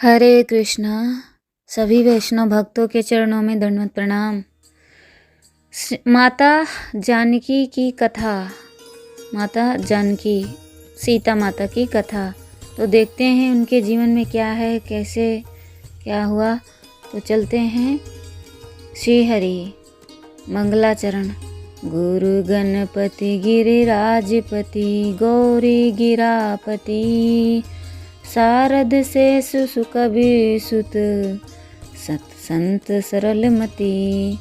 हरे कृष्णा। सभी वैष्णव भक्तों के चरणों में दंडवत प्रणाम। माता जानकी की कथा, माता जानकी सीता माता की कथा। तो देखते हैं उनके जीवन में क्या है, कैसे क्या हुआ। तो चलते हैं। श्री हरि मंगलाचरण। गुरु गणपति गिरिराजपति गौरी गिरापति शारद शेष सुकबीर सुत सत संत सरलमति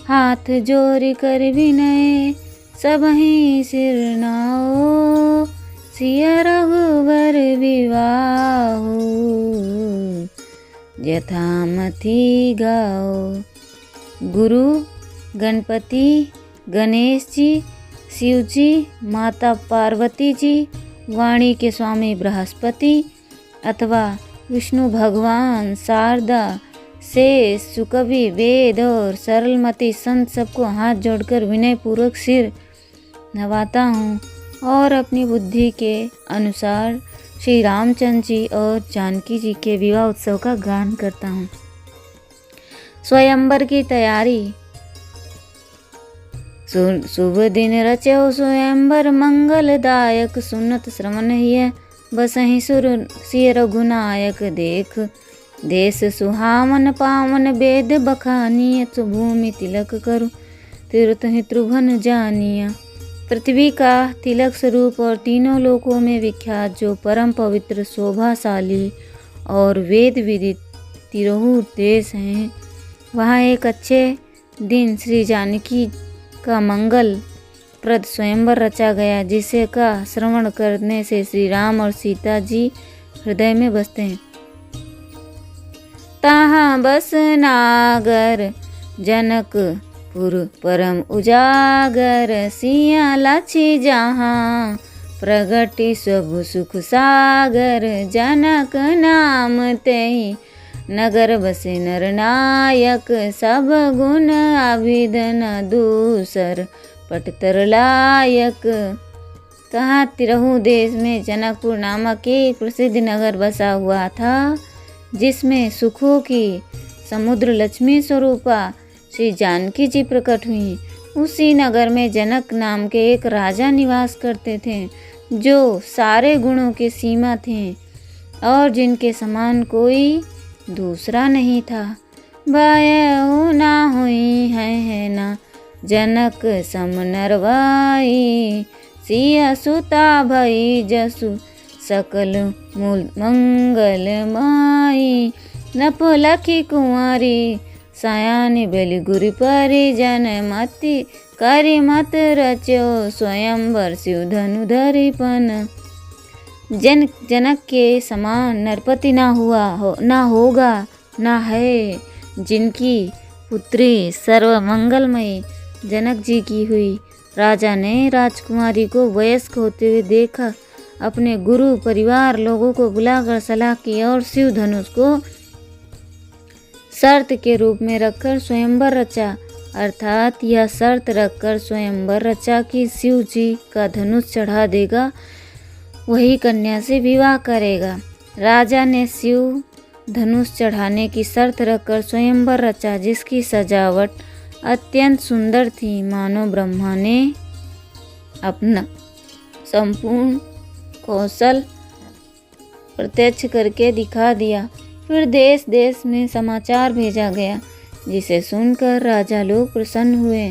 हाथ जोड़ कर विनय सबहि सिर नाओ सिया रघुवर विवाहो यथामति गाओ। गुरु गणपति गणेश जी, शिव जी, माता पार्वती जी, वाणी के स्वामी बृहस्पति अथवा विष्णु भगवान, शारदा, शेष, सुकवि, वेद और सरलमति संत सबको हाथ जोड़कर विनय पूर्वक सिर नवाता हूँ और अपनी बुद्धि के अनुसार श्री रामचंद्र जी और जानकी जी के विवाह उत्सव का गान करता हूँ। स्वयंवर की तैयारी। शुभ दिन रचो स्वयंवर मंगलदायक सुनत श्रवण हिय बसहि सुर सिय रघुनायक देख देश सुहावन पावन वेद बखानिय भूमि तिलक करु तीर्थ त्रिभुवन जानिया। पृथ्वी का तिलक स्वरूप और तीनों लोकों में विख्यात जो परम पवित्र शोभाशाली और वेद विदित तिरहु देश हैं, वहाँ एक अच्छे दिन श्री जानकी का मंगल प्रद स्वयंवर रचा गया, जिसे का श्रवण करने से श्री राम और सीता जी हृदय में बसते हैं। तहाँ बस नागर जनकपुर परम उजागर सिया लाछी जहाँ प्रगति सब सुख सागर जनक नाम तेहि नगर बसे नर नायक सब गुण अभिधन दूसर पटतर लायक। कहाँ तिरहु देश में जनकपुर नामक एक प्रसिद्ध नगर बसा हुआ था, जिसमें सुखों की समुद्र लक्ष्मी स्वरूपा श्री जानकी जी प्रकट हुई। उसी नगर में जनक नाम के एक राजा निवास करते थे, जो सारे गुणों के सीमा थे और जिनके समान कोई दूसरा नहीं था। भयउ ना हुई है ना जनक सम नरवाई सिया सुता भई जसु सकल मूल मंगल माई नप लखी कुंवारी सयानी बलि गुरु परिजन मति करि मत रचो स्वयंवर शिव धनु धरिपन। जनक के समान नरपति ना होगा ना है, जिनकी पुत्री सर्व मंगलमयी जनक जी की हुई। राजा ने राजकुमारी को वयस्क होते हुए देखा, अपने गुरु परिवार लोगों को बुलाकर सलाह की और शिव धनुष को शर्त के रूप में रखकर स्वयंवर रचा। अर्थात यह शर्त रखकर स्वयंवर रचा कि शिव जी का धनुष चढ़ा देगा, वही कन्या से विवाह करेगा। राजा ने शिव धनुष चढ़ाने की शर्त रखकर स्वयंवर रचा, जिसकी सजावट अत्यंत सुंदर थी, मानो ब्रह्मा ने अपना संपूर्ण कौशल प्रत्यक्ष करके दिखा दिया। फिर देश देश में समाचार भेजा गया, जिसे सुनकर राजा लोग प्रसन्न हुए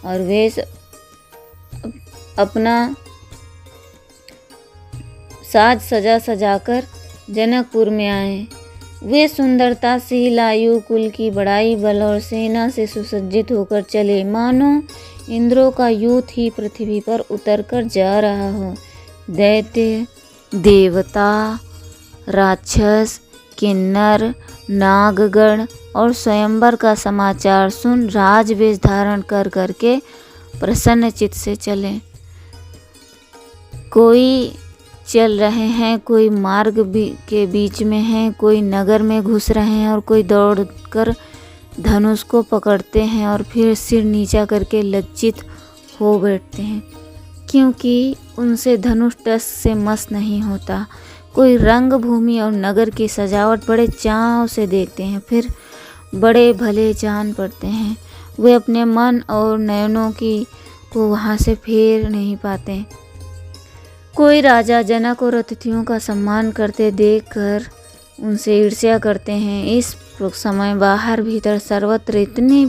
और वे अपना साज सजाकर जनकपुर में आए। वे सुंदरता से लायु कुल की बड़ाई बल और सेना से सुसज्जित होकर चले, मानो इंद्रों का यूथ ही पृथ्वी पर उतरकर जा रहा हो। दैत्य, देवता, राक्षस, किन्नर, नागगण और स्वयंवर का समाचार सुन राजवेश धारण कर करके प्रसन्न चित्त से चले। कोई चल रहे हैं, कोई मार्ग के बीच में हैं, कोई नगर में घुस रहे हैं और कोई दौड़कर धनुष को पकड़ते हैं और फिर सिर नीचा करके लज्जित हो बैठते हैं, क्योंकि उनसे धनुष टस से मस नहीं होता। कोई रंग भूमि और नगर की सजावट बड़े चाव से देखते हैं, फिर बड़े भले जान पड़ते हैं। वे अपने मन और नयनों को वहाँ से फेर नहीं पाते। कोई राजा जनक और अतिथियों का सम्मान करते देखकर उनसे ईर्ष्या करते हैं। इस समय बाहर भीतर सर्वत्र इतनी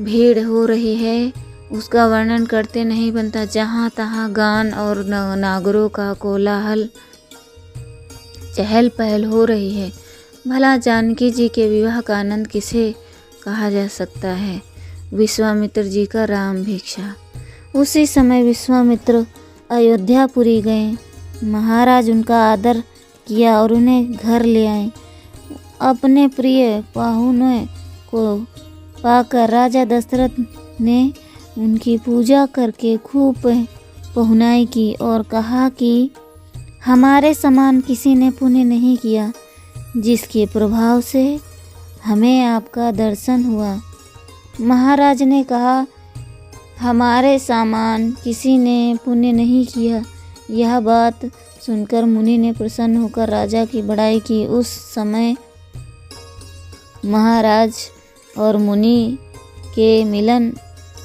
भीड़ हो रही है, उसका वर्णन करते नहीं बनता। जहाँ तहाँ गान और नागरों का कोलाहल, चहल पहल हो रही है। भला जानकी जी के विवाह का आनंद किसे कहा जा सकता है। विश्वामित्र जी का राम भिक्षा। उसी समय विश्वामित्र अयोध्यापुरी गए। महाराज उनका आदर किया और उन्हें घर ले आए। अपने प्रिय पाहुनों को पाकर राजा दशरथ ने उनकी पूजा करके खूब पहुनाई की और कहा कि हमारे समान किसी ने पुण्य नहीं किया, जिसके प्रभाव से हमें आपका दर्शन हुआ। महाराज ने कहा, हमारे समान किसी ने पुण्य नहीं किया। यह बात सुनकर मुनि ने प्रसन्न होकर राजा की बड़ाई की। उस समय महाराज और मुनि के मिलन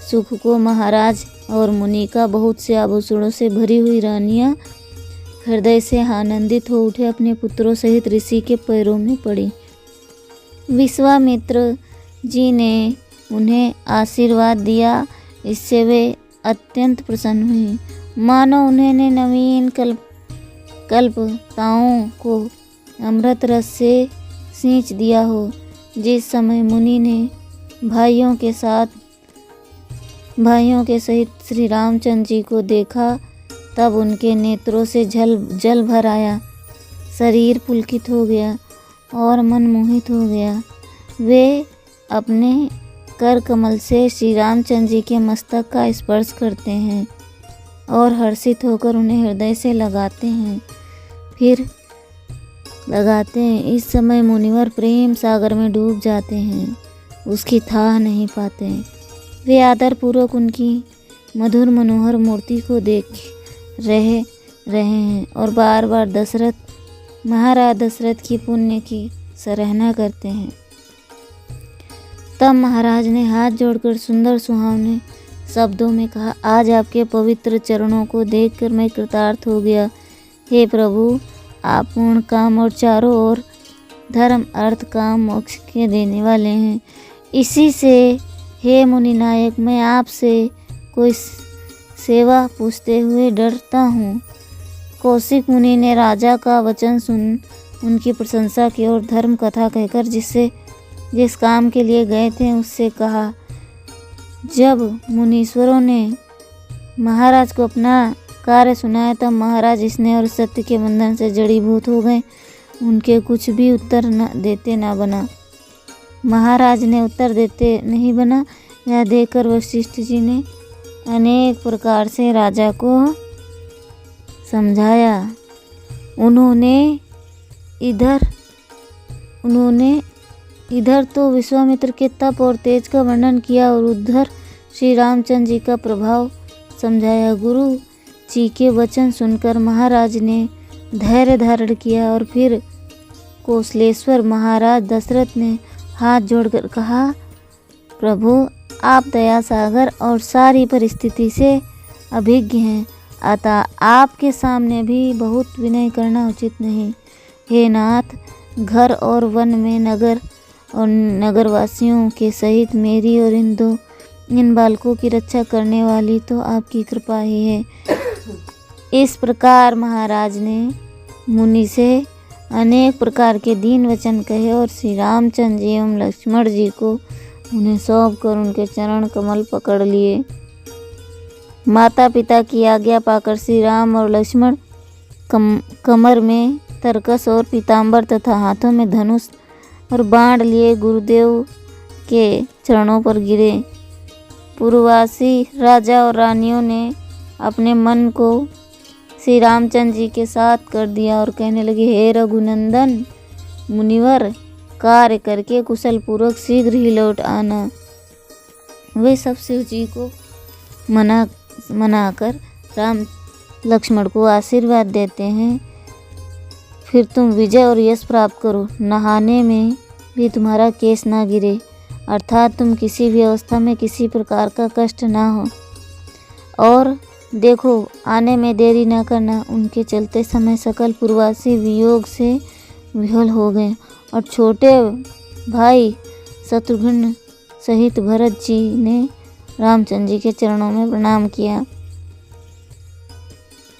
सुख को महाराज और मुनि का बहुत से आभूषणों से भरी हुई रानियां हृदय से आनंदित हो उठे अपने पुत्रों सहित ऋषि के पैरों में पड़ी। विश्वामित्र जी ने उन्हें आशीर्वाद दिया। इससे वे अत्यंत प्रसन्न हुई, मानो उन्होंने नवीन कल्पताओं को अमृत रस से सींच दिया हो। जिस समय मुनि ने भाइयों के सहित श्री रामचंद्र जी को देखा, तब उनके नेत्रों से जल भर आया, शरीर पुलकित हो गया और मन मोहित हो गया। वे अपने कर कमल से श्री रामचंद्र जी के मस्तक का स्पर्श करते हैं और हर्षित होकर उन्हें हृदय से लगाते हैं। इस समय मुनिवर प्रेम सागर में डूब जाते हैं, उसकी थाह नहीं पाते। वे आदर पूर्वक उनकी मधुर मनोहर मूर्ति को देख रहे हैं और बार बार महाराज दशरथ की पुण्य की सराहना करते हैं। तब महाराज ने हाथ जोड़कर सुंदर सुहावने शब्दों में कहा, आज आपके पवित्र चरणों को देखकर मैं कृतार्थ हो गया। हे प्रभु, आप पूर्ण काम और चारों ओर धर्म अर्थ काम मोक्ष के देने वाले हैं। इसी से हे मुनिनायक, मैं आपसे कोई सेवा पूछते हुए डरता हूँ। कौशिक मुनि ने राजा का वचन सुन उनकी प्रशंसा की और धर्म कथा कहकर जिस काम के लिए गए थे उससे कहा। जब मुनीश्वरों ने महाराज को अपना कार्य सुनाया, तब महाराज स्नेह और सत्य के बंधन से जड़ीभूत हो गए। उनके कुछ भी उत्तर देते ना बना। महाराज ने उत्तर देते नहीं बना। यह देखकर वशिष्ठ जी ने अनेक प्रकार से राजा को समझाया। उन्होंने इधर तो विश्वामित्र के तप और तेज का वर्णन किया और उधर श्री रामचंद्र जी का प्रभाव समझाया। गुरु जी के वचन सुनकर महाराज ने धैर्य धारण किया और फिर कौशलेश्वर महाराज दशरथ ने हाथ जोड़कर कहा, प्रभु, आप दया सागर और सारी परिस्थिति से अभिज्ञ हैं, अतः आपके सामने भी बहुत विनय करना उचित नहीं। हे नाथ, घर और वन में नगर और नगरवासियों के सहित मेरी और इन बालकों की रक्षा करने वाली तो आपकी कृपा ही है। इस प्रकार महाराज ने मुनि से अनेक प्रकार के दीन वचन कहे और श्री रामचंद्र जी एवं लक्ष्मण जी को उन्हें सौंप कर उनके चरण कमल पकड़ लिए। माता पिता की आज्ञा पाकर श्री राम और लक्ष्मण कमर में तरकस और पीताम्बर तथा हाथों में धनुष और बाण लिए गुरुदेव के चरणों पर गिरे। पूर्ववासी राजा और रानियों ने अपने मन को श्री रामचंद्र जी के साथ कर दिया और कहने लगे, हे रघुनंदन मुनिवर, कार्य करके कुशल पूर्वक शीघ्र ही लौट आना। वे सब शिव जी को मनाकर राम लक्ष्मण को आशीर्वाद देते हैं। फिर तुम विजय और यश प्राप्त करो। नहाने में भी तुम्हारा केश ना गिरे, अर्थात तुम किसी भी अवस्था में किसी प्रकार का कष्ट ना हो। और देखो, आने में देरी न करना। उनके चलते समय सकल पूर्ववासी वियोग से विह्वल हो गए और छोटे भाई शत्रुघ्न सहित भरत जी ने रामचंद्र जी के चरणों में प्रणाम किया।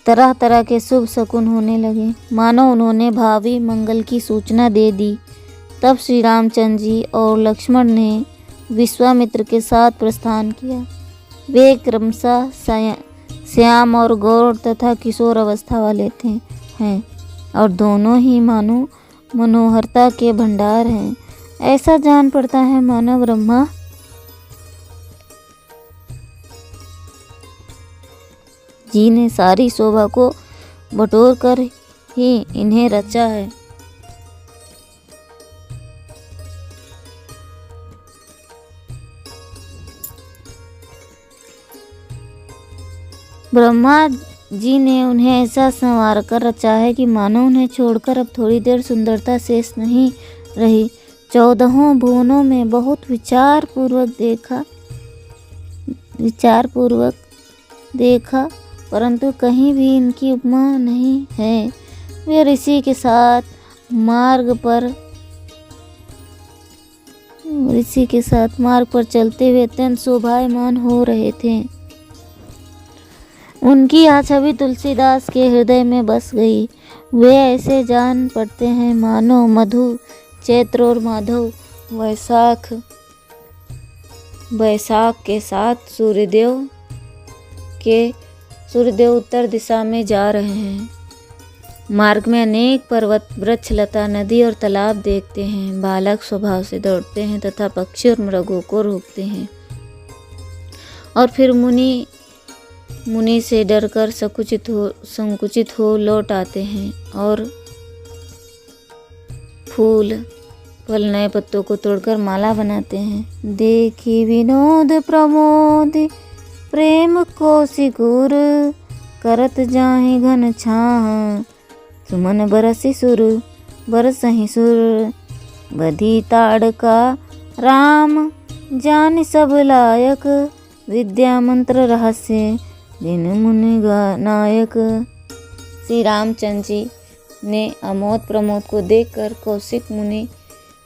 तरह तरह के शुभ शकुन होने लगे, मानो उन्होंने भावी मंगल की सूचना दे दी। तब श्री रामचंद्र जी और लक्ष्मण ने विश्वामित्र के साथ प्रस्थान किया। वे क्रमशः श्याम और गौर तथा किशोर अवस्था वाले हैं और दोनों ही मानो मनोहरता के भंडार हैं। ऐसा जान पड़ता है मानो ब्रह्मा जी ने सारी शोभा को बटोर कर ही इन्हें रचा है। ब्रह्मा जी ने उन्हें ऐसा संवार कर रचा है कि मानो उन्हें छोड़कर अब थोड़ी देर सुंदरता शेष नहीं रही। 14 भुवनों में बहुत विचार पूर्वक देखा परंतु कहीं भी इनकी उपमा नहीं है। वे ऋषि के साथ मार्ग पर चलते हुए अत्यंत शोभायमान हो रहे थे। उनकी यह छवि तुलसीदास के हृदय में बस गई। वे ऐसे जान पड़ते हैं मानो मधु, चैत्र और माधव, वैशाख के साथ सूर्यदेव उत्तर दिशा में जा रहे हैं। मार्ग में अनेक पर्वत, वृक्ष, लता, नदी और तालाब देखते हैं। बालक स्वभाव से दौड़ते हैं तथा पक्षी और मृगों को रोकते हैं और फिर मुनि से डरकर संकुचित हो लौट आते हैं और फल नए पत्तों को तोड़कर माला बनाते हैं। देखी विनोद प्रमोद प्रेम को सिकुर, करत जाहि घन छाह, सुमन बरसि सुर, बधी ताड़का राम, जान सब लायक, विद्या मंत्र रहस्य, दिन मुनि नायक। श्री रामचंद्र जी ने अमोद प्रमोद को देखकर कौशिक मुनि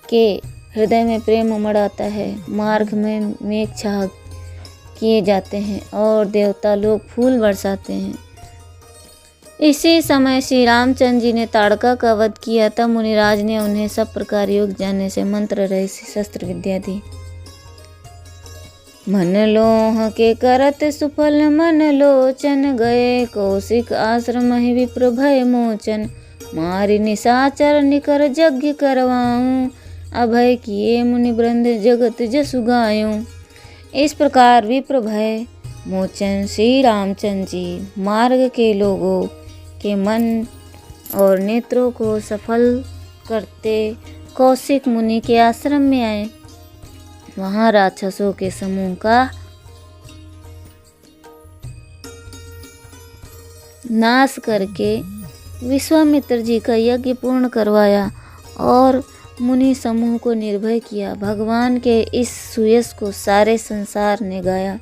के हृदय में प्रेम उमड़ आता है। मार्ग में मेघ छाह किए जाते हैं और देवता लोग फूल बरसाते हैं। इसी समय श्री रामचंद्र जी ने ताड़का का वध किया। तब मुनिराज ने उन्हें सब प्रकार योग जानने से मंत्र रहित शस्त्र विद्या दी। मन लोह के करत सुफल, मन लोचन गए कौशिक आश्रम ही विप्र भय मोचन, मारि निशाचर निकर यज्ञ करवाऊं, अभय किए मुनि वृंद जगत जसु गायूं। इस प्रकार विप्र भय मोचन श्री रामचंद्र जी मार्ग के लोगों के मन और नेत्रों को सफल करते कौशिक मुनि के आश्रम में आए। वहाँ राक्षसों के समूह का नाश करके विश्वामित्र जी का यज्ञ पूर्ण करवाया और मुनि समूह को निर्भय किया। भगवान के इस सुयश को सारे संसार ने गाया।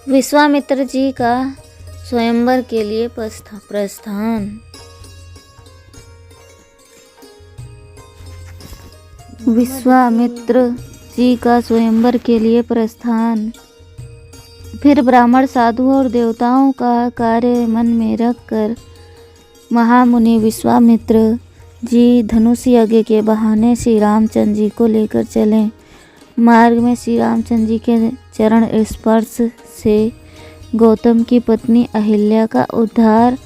विश्वामित्र जी का स्वयंवर के लिए प्रस्थान। विश्वामित्र जी का स्वयंवर के लिए प्रस्थान। फिर ब्राह्मण, साधु और देवताओं का कार्य मन में रखकर महामुनि विश्वामित्र जी धनुष यज्ञ के बहाने श्री रामचंद्र जी को लेकर चले। मार्ग में श्री रामचंद्र जी के चरण स्पर्श से गौतम की पत्नी अहिल्या का उद्धार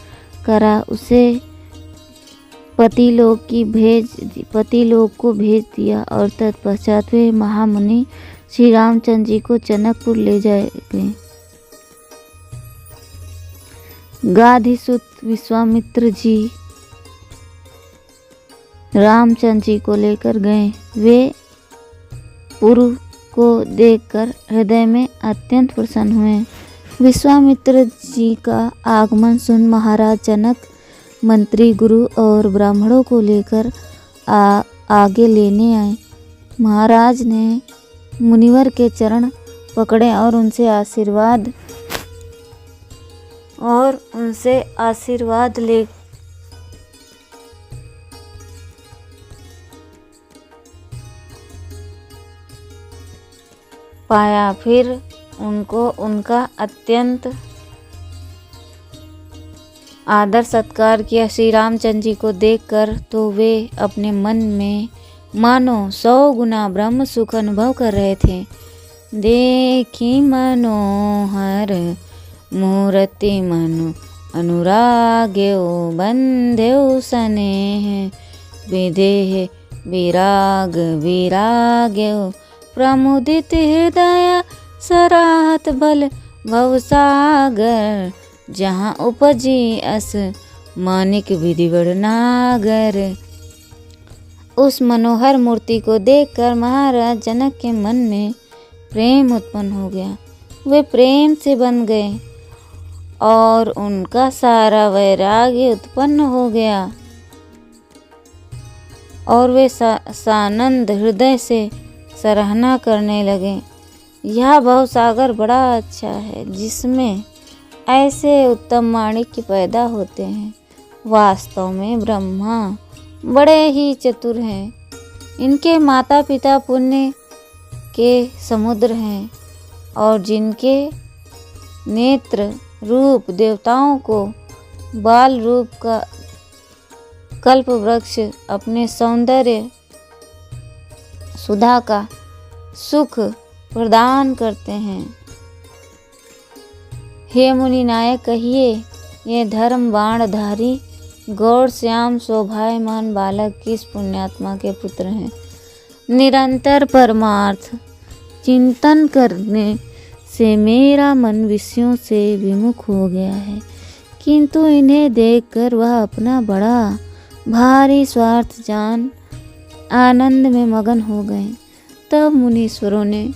करा, उसे पतिलोक को भेज दिया और तत्पश्चात वे महामुनि श्री रामचंद्र जी को जनकपुर ले जाए गए। गाधिसुत विश्वामित्र जी रामचंद्र जी को लेकर गए। वे पुरु को देखकर हृदय में अत्यंत प्रसन्न हुए। विश्वामित्र जी का आगमन सुन महाराज जनक मंत्री गुरु और ब्राह्मणों को लेकर आगे लेने आए। महाराज ने मुनिवर के चरण पकड़े और उनसे आशीर्वाद ले पाया। फिर उनको उनका अत्यंत आदर सत्कार किया। श्री रामचंद्र जी को देखकर तो वे अपने मन में मानो 100 गुना ब्रह्म सुख अनुभव कर रहे थे। देखी मनोहर मूर्ति मनु अनुराग्यो बंध्यो स्नेह विदेह विराग विराग्यो प्रमुदित हृदय सराहत बल भवसागर जहाँ उपजी अस मानिक विधिवड़ नागर। उस मनोहर मूर्ति को देखकर महाराज जनक के मन में प्रेम उत्पन्न हो गया। वे प्रेम से बन गए और उनका सारा वैराग्य उत्पन्न हो गया और वे सानंद हृदय से सराहना करने लगे। यह भवसागर बड़ा अच्छा है जिसमें ऐसे उत्तम माणिक्य पैदा होते हैं। वास्तव में ब्रह्मा बड़े ही चतुर हैं। इनके माता पिता पुण्य के समुद्र हैं और जिनके नेत्र रूप देवताओं को बाल रूप का कल्प वृक्ष अपने सौंदर्य सुधा का सुख प्रदान करते हैं। हे मुनि नायक कहिए, ये धर्म बाणधारी गौर श्याम शोभायमान बालक किस पुण्यात्मा के पुत्र हैं। निरंतर परमार्थ चिंतन करने से मेरा मन विषयों से विमुख हो गया है, किंतु इन्हें देखकर वह अपना बड़ा भारी स्वार्थ जान आनंद में मगन हो गए। तब मुनीश्वरों ने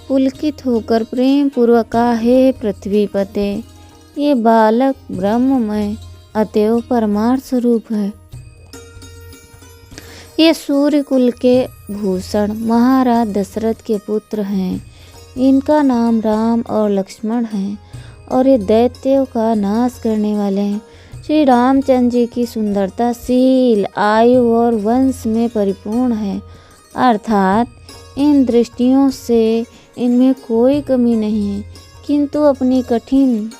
पुलकित होकर प्रेम पूर्वक कहा, हे पृथ्वीपते, ये बालक ब्रह्ममय अतएव परमार्थ स्वरूप है। ये सूर्य कुल के भूषण महाराज दशरथ के पुत्र हैं। इनका नाम राम और लक्ष्मण है और ये दैत्यों का नाश करने वाले हैं। श्री रामचंद्र जी की सुंदरता शील आयु और वंश में परिपूर्ण है, अर्थात इन दृष्टियों से इनमें कोई कमी नहीं है। किंतु अपनी कठिन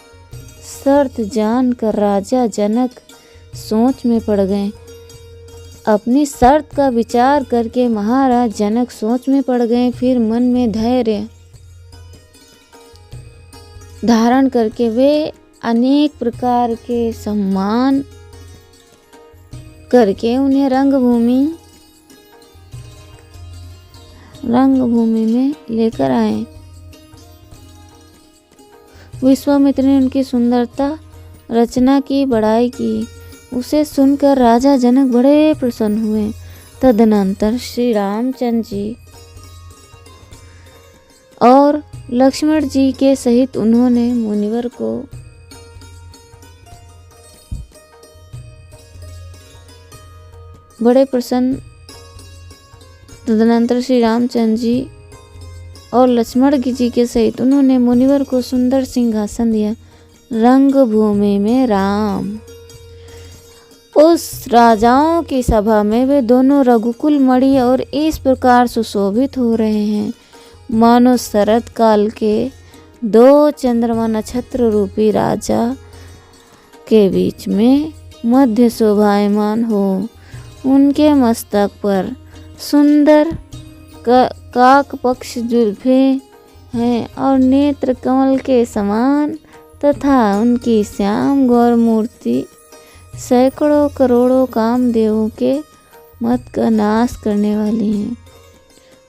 शर्त जानकर राजा जनक सोच में पड़ गए। अपनी शर्त का विचार करके महाराज जनक सोच में पड़ गए। फिर मन में धैर्य धारण करके वे अनेक प्रकार के सम्मान करके उन्हें रंगभूमि में लेकर आए। विश्वामित्र ने उनकी सुंदरता रचना की बड़ाई की। उसे सुनकर राजा जनक बड़े प्रसन्न हुए। तदनंतर श्री रामचंद्र जी और लक्ष्मण जी के सहित उन्होंने मुनिवर को बड़े प्रसन्न तदनंतर श्री रामचंद्र जी और लक्ष्मण जी के सहित उन्होंने मुनिवर को सुंदर सिंहासन दिया। रंगभूमि में राम। उस राजाओं की सभा में वे दोनों रघुकुल मणि और इस प्रकार सुशोभित हो रहे हैं मानो शरद काल के 2 चंद्रमा नक्षत्र रूपी राजा के बीच में मध्य शोभायमान हो। उनके मस्तक पर सुंदर काक पक्ष जुल्फे हैं और नेत्र कमल के समान तथा उनकी श्याम गौर मूर्ति सैकड़ों करोड़ों कामदेवों के मत का नाश करने वाली है।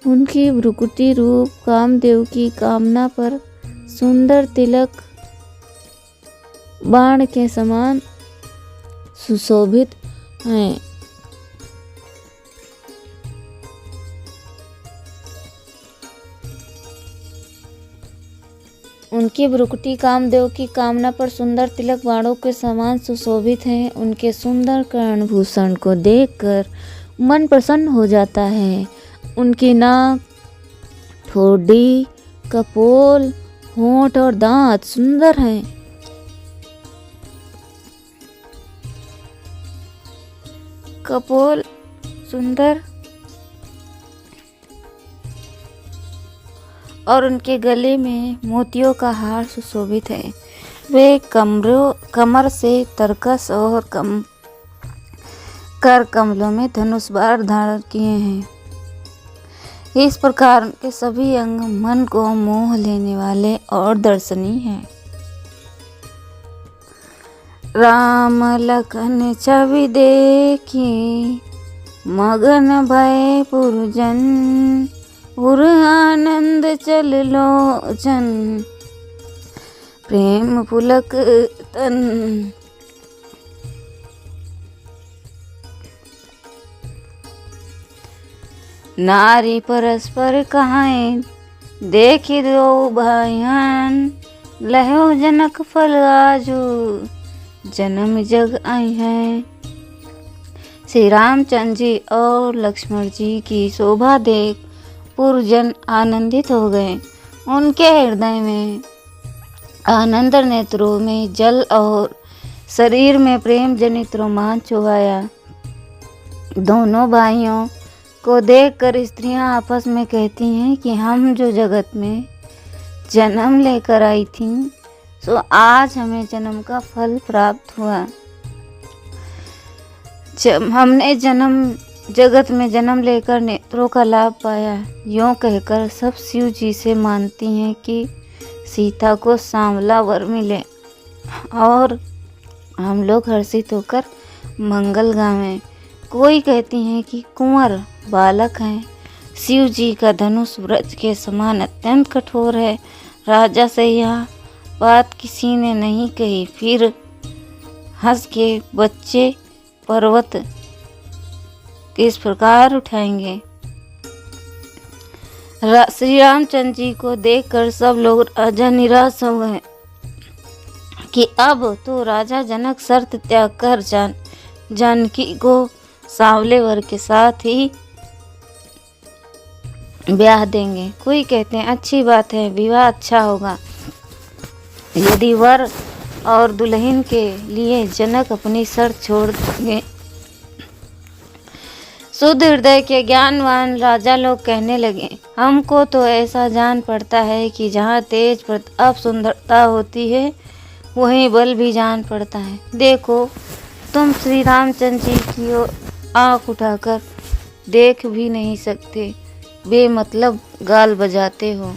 उनकी भ्रुकुटी रूप कामदेव की कामना पर सुंदर तिलक बाण के समान सुशोभित हैं। उनकी भ्रुकुटी कामदेव की कामना पर सुंदर तिलक बाणों के समान सुशोभित हैं। उनके सुंदर कर्णभूषण को देखकर मन प्रसन्न हो जाता है। उनकी नाक, ठोड़ी, कपोल, होंठ और दांत सुंदर हैं। कपोल सुंदर और उनके गले में मोतियों का हार सुशोभित है। वे कमर से तरकस और कर कमलों में धनुष बाण धारण किए हैं। इस प्रकार के सभी अंग मन को मोह लेने वाले और दर्शनीय हैं। राम लखन छवि देखी मगन भय पुरजन, उर आनंद चल लोचन प्रेम पुलक तन। नारी परस्पर कहाएं देखी दो भाइयन, लहो जनक फल आजू जन्म जग आई हैं। श्री रामचंद्र जी और लक्ष्मण जी की शोभा देख पुरजन आनंदित हो गए। उनके हृदय में आनंद, नेत्रों में जल और शरीर में प्रेम जनित रोमांच छुआया। दोनों भाइयों को देखकर स्त्रियां आपस में कहती हैं कि हम जो जगत में जन्म लेकर आई थीं, सो आज हमें जन्म का फल प्राप्त हुआ। जब हमने जगत में जन्म लेकर नेत्रों का लाभ पाया। यूँ कहकर सब शिव जी से मानती हैं कि सीता को सांवला वर मिले और हम लोग हर्षित होकर मंगल गावें। कोई कहती हैं कि कुंवर बालक हैं। शिव जी का धनुष व्रज के समान अत्यंत कठोर है। राजा से यह बात किसी ने नहीं कही। फिर हंस के बच्चे पर्वत किस प्रकार उठाएंगे। श्री रामचंद्र जी को देखकर सब लोग राजा निराश हो गए कि अब तो राजा जनक शर्त त्याग कर जानकी को सांवले वर के साथ ही ब्याह देंगे। कोई कहते हैं अच्छी बात है, विवाह अच्छा होगा। यदि वर और दुल्हन के लिए जनक अपनी शर्त छोड़ देंगे। शुद्ध हृदय के ज्ञानवान राजा लोग कहने लगे, हमको तो ऐसा जान पड़ता है कि जहाँ तेज प्रताप सुंदरता होती है वहीं बल भी जान पड़ता है। देखो तुम श्री रामचंद्र जी की ओर आँख उठाकर देख भी नहीं सकते, बेमतलब गाल बजाते हो।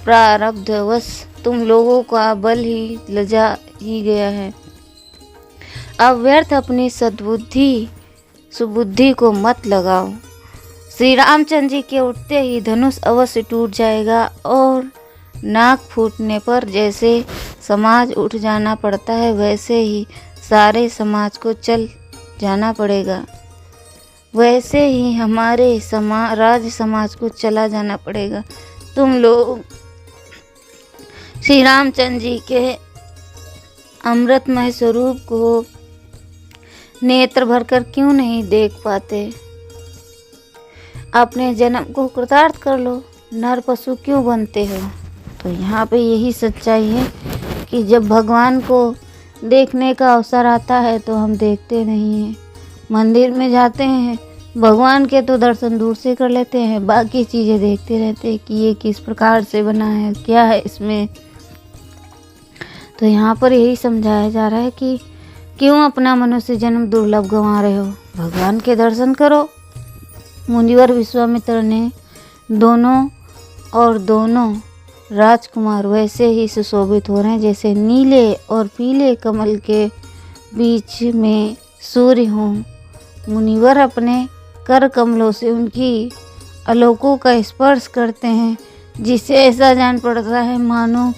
प्रारब्धवश तुम लोगों का बल ही लजा ही गया है। अब व्यर्थ अपनी सुबुद्धि को मत लगाओ। श्री रामचंद्र जी के उठते ही धनुष अवश्य टूट जाएगा और नाक फूटने पर जैसे समाज उठ जाना पड़ता है वैसे ही सारे समाज को चल जाना पड़ेगा। वैसे ही हमारे राज समाज को चला जाना पड़ेगा। तुम लोग श्री रामचंद्र जी के अमृतमय स्वरूप को नेत्र भरकर क्यों नहीं देख पाते? अपने जन्म को कृतार्थ कर लो, नर पशु क्यों बनते हो? तो यहाँ पे यही सच्चाई है कि जब भगवान को देखने का अवसर आता है तो हम देखते नहीं हैं। मंदिर में जाते हैं, भगवान के तो दर्शन दूर से कर लेते हैं, बाकी चीज़ें देखते रहते हैं कि ये किस प्रकार से बना है, क्या है इसमें। तो यहाँ पर यही समझाया जा रहा है कि क्यों अपना मनुष्य जन्म दुर्लभ गंवा रहे हो, भगवान के दर्शन करो। मुनिवर विश्वामित्र ने दोनों राजकुमार वैसे ही सुशोभित हो रहे हैं जैसे नीले और पीले कमल के बीच में सूर्य हों। मुनिवर अपने कर कमलों से उनकी आलोकों का स्पर्श करते हैं, जिससे ऐसा जान पड़ता है मानो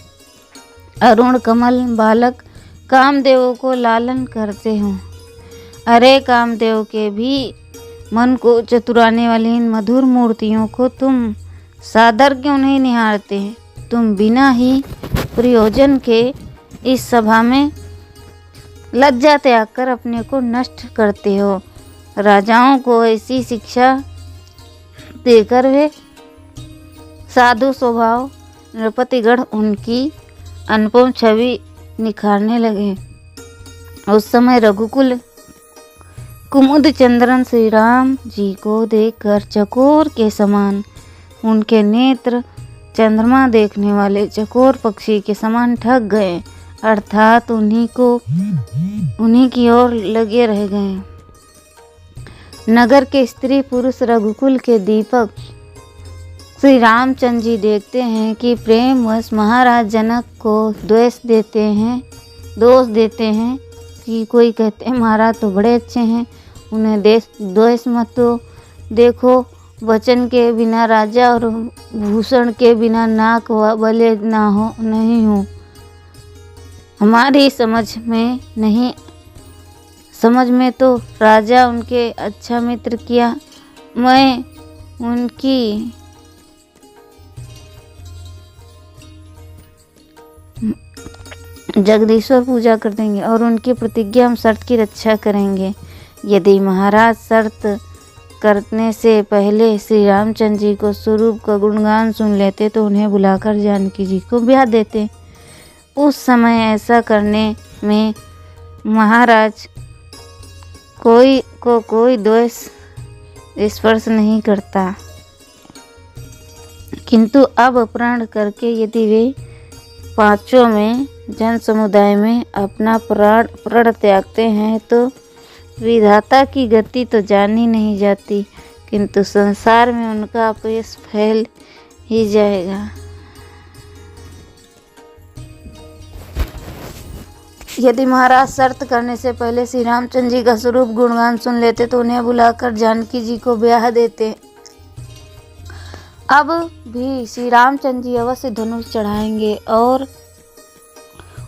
अरुण कमल बालक कामदेव को लालन करते हों। अरे कामदेव के भी मन को चतुराने वाली इन मधुर मूर्तियों को तुम सादर क्यों नहीं निहारते हैं? तुम बिना ही प्रयोजन के इस सभा में लज्जा त्याग कर अपने को नष्ट करते हो। राजाओं को ऐसी शिक्षा देकर वे साधु स्वभाव नृपतिगढ़ उनकी अनुपम छवि निखारने लगे। उस समय रघुकुल कुमुद चंद्रन श्री राम जी को देखकर चकोर के समान, उनके नेत्र चंद्रमा देखने वाले चकोर पक्षी के समान ठग गए, अर्थात उन्हीं की ओर लगे रह गए। नगर के स्त्री पुरुष रघुकुल के दीपक श्री रामचंद्र जी देखते हैं कि प्रेमवश महाराज जनक को दोष देते हैं कि कोई कहते हैं महाराज तो बड़े अच्छे हैं, उन्हें दोष मत दो। देखो वचन के बिना राजा और भूषण के बिना नाक भले नहीं हो। हमारी समझ में तो राजा उनके अच्छा मित्र किया, मैं उनकी जगदीश्वर पूजा कर देंगे और उनकी प्रतिज्ञा हम शर्त की रक्षा करेंगे। यदि महाराज शर्त करने से पहले श्री रामचंद्र जी को स्वरूप का गुणगान सुन लेते तो उन्हें बुलाकर जानकी जी को ब्याह देते। उस समय ऐसा करने में महाराज कोई दोष स्पर्श नहीं करता, किंतु अब अपहरण करके यदि वे पांचों में जन समुदाय में अपना प्रण त्यागते हैं तो विधाता की गति तो जानी नहीं जाती, किंतु संसार में उनका अपयश फैल ही जाएगा। यदि महाराज शर्त करने से पहले श्री रामचंद्र जी का स्वरूप गुणगान सुन लेते तो उन्हें बुलाकर जानकी जी को ब्याह देते। अब भी श्री रामचंद्र जी अवश्य धनुष चढ़ाएंगे और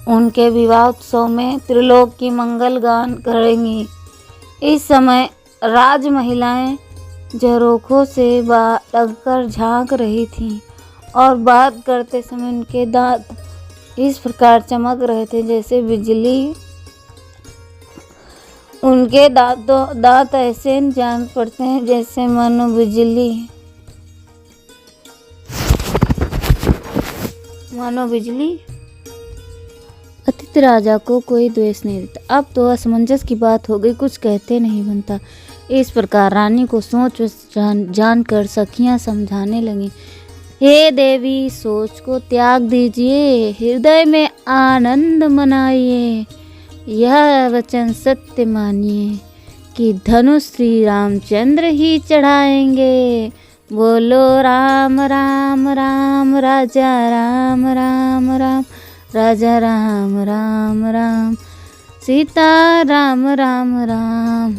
उनके विवाह उत्सव में त्रिलोक की मंगल गान करेंगी। इस समय राज महिलाएं झरोखों से लगकर झांक रही थीं और बात करते समय उनके दांत इस प्रकार चमक रहे थे जैसे बिजली। उनके दांत ऐसे जान पड़ते हैं जैसे मानो बिजली। अतिथि राजा को कोई द्वेष नहीं देता। अब तो असमंजस की बात हो गई, कुछ कहते नहीं बनता। इस प्रकार रानी को सोच जानकर सखियां समझाने लगी, हे देवी सोच को त्याग दीजिए, हृदय में आनंद मनाइए, यह वचन सत्य मानिए कि धनुष श्री रामचंद्र ही चढ़ाएंगे। बोलो राम राम राम राजा राम राम राम राजा राम राम राम सीता राम राम राम।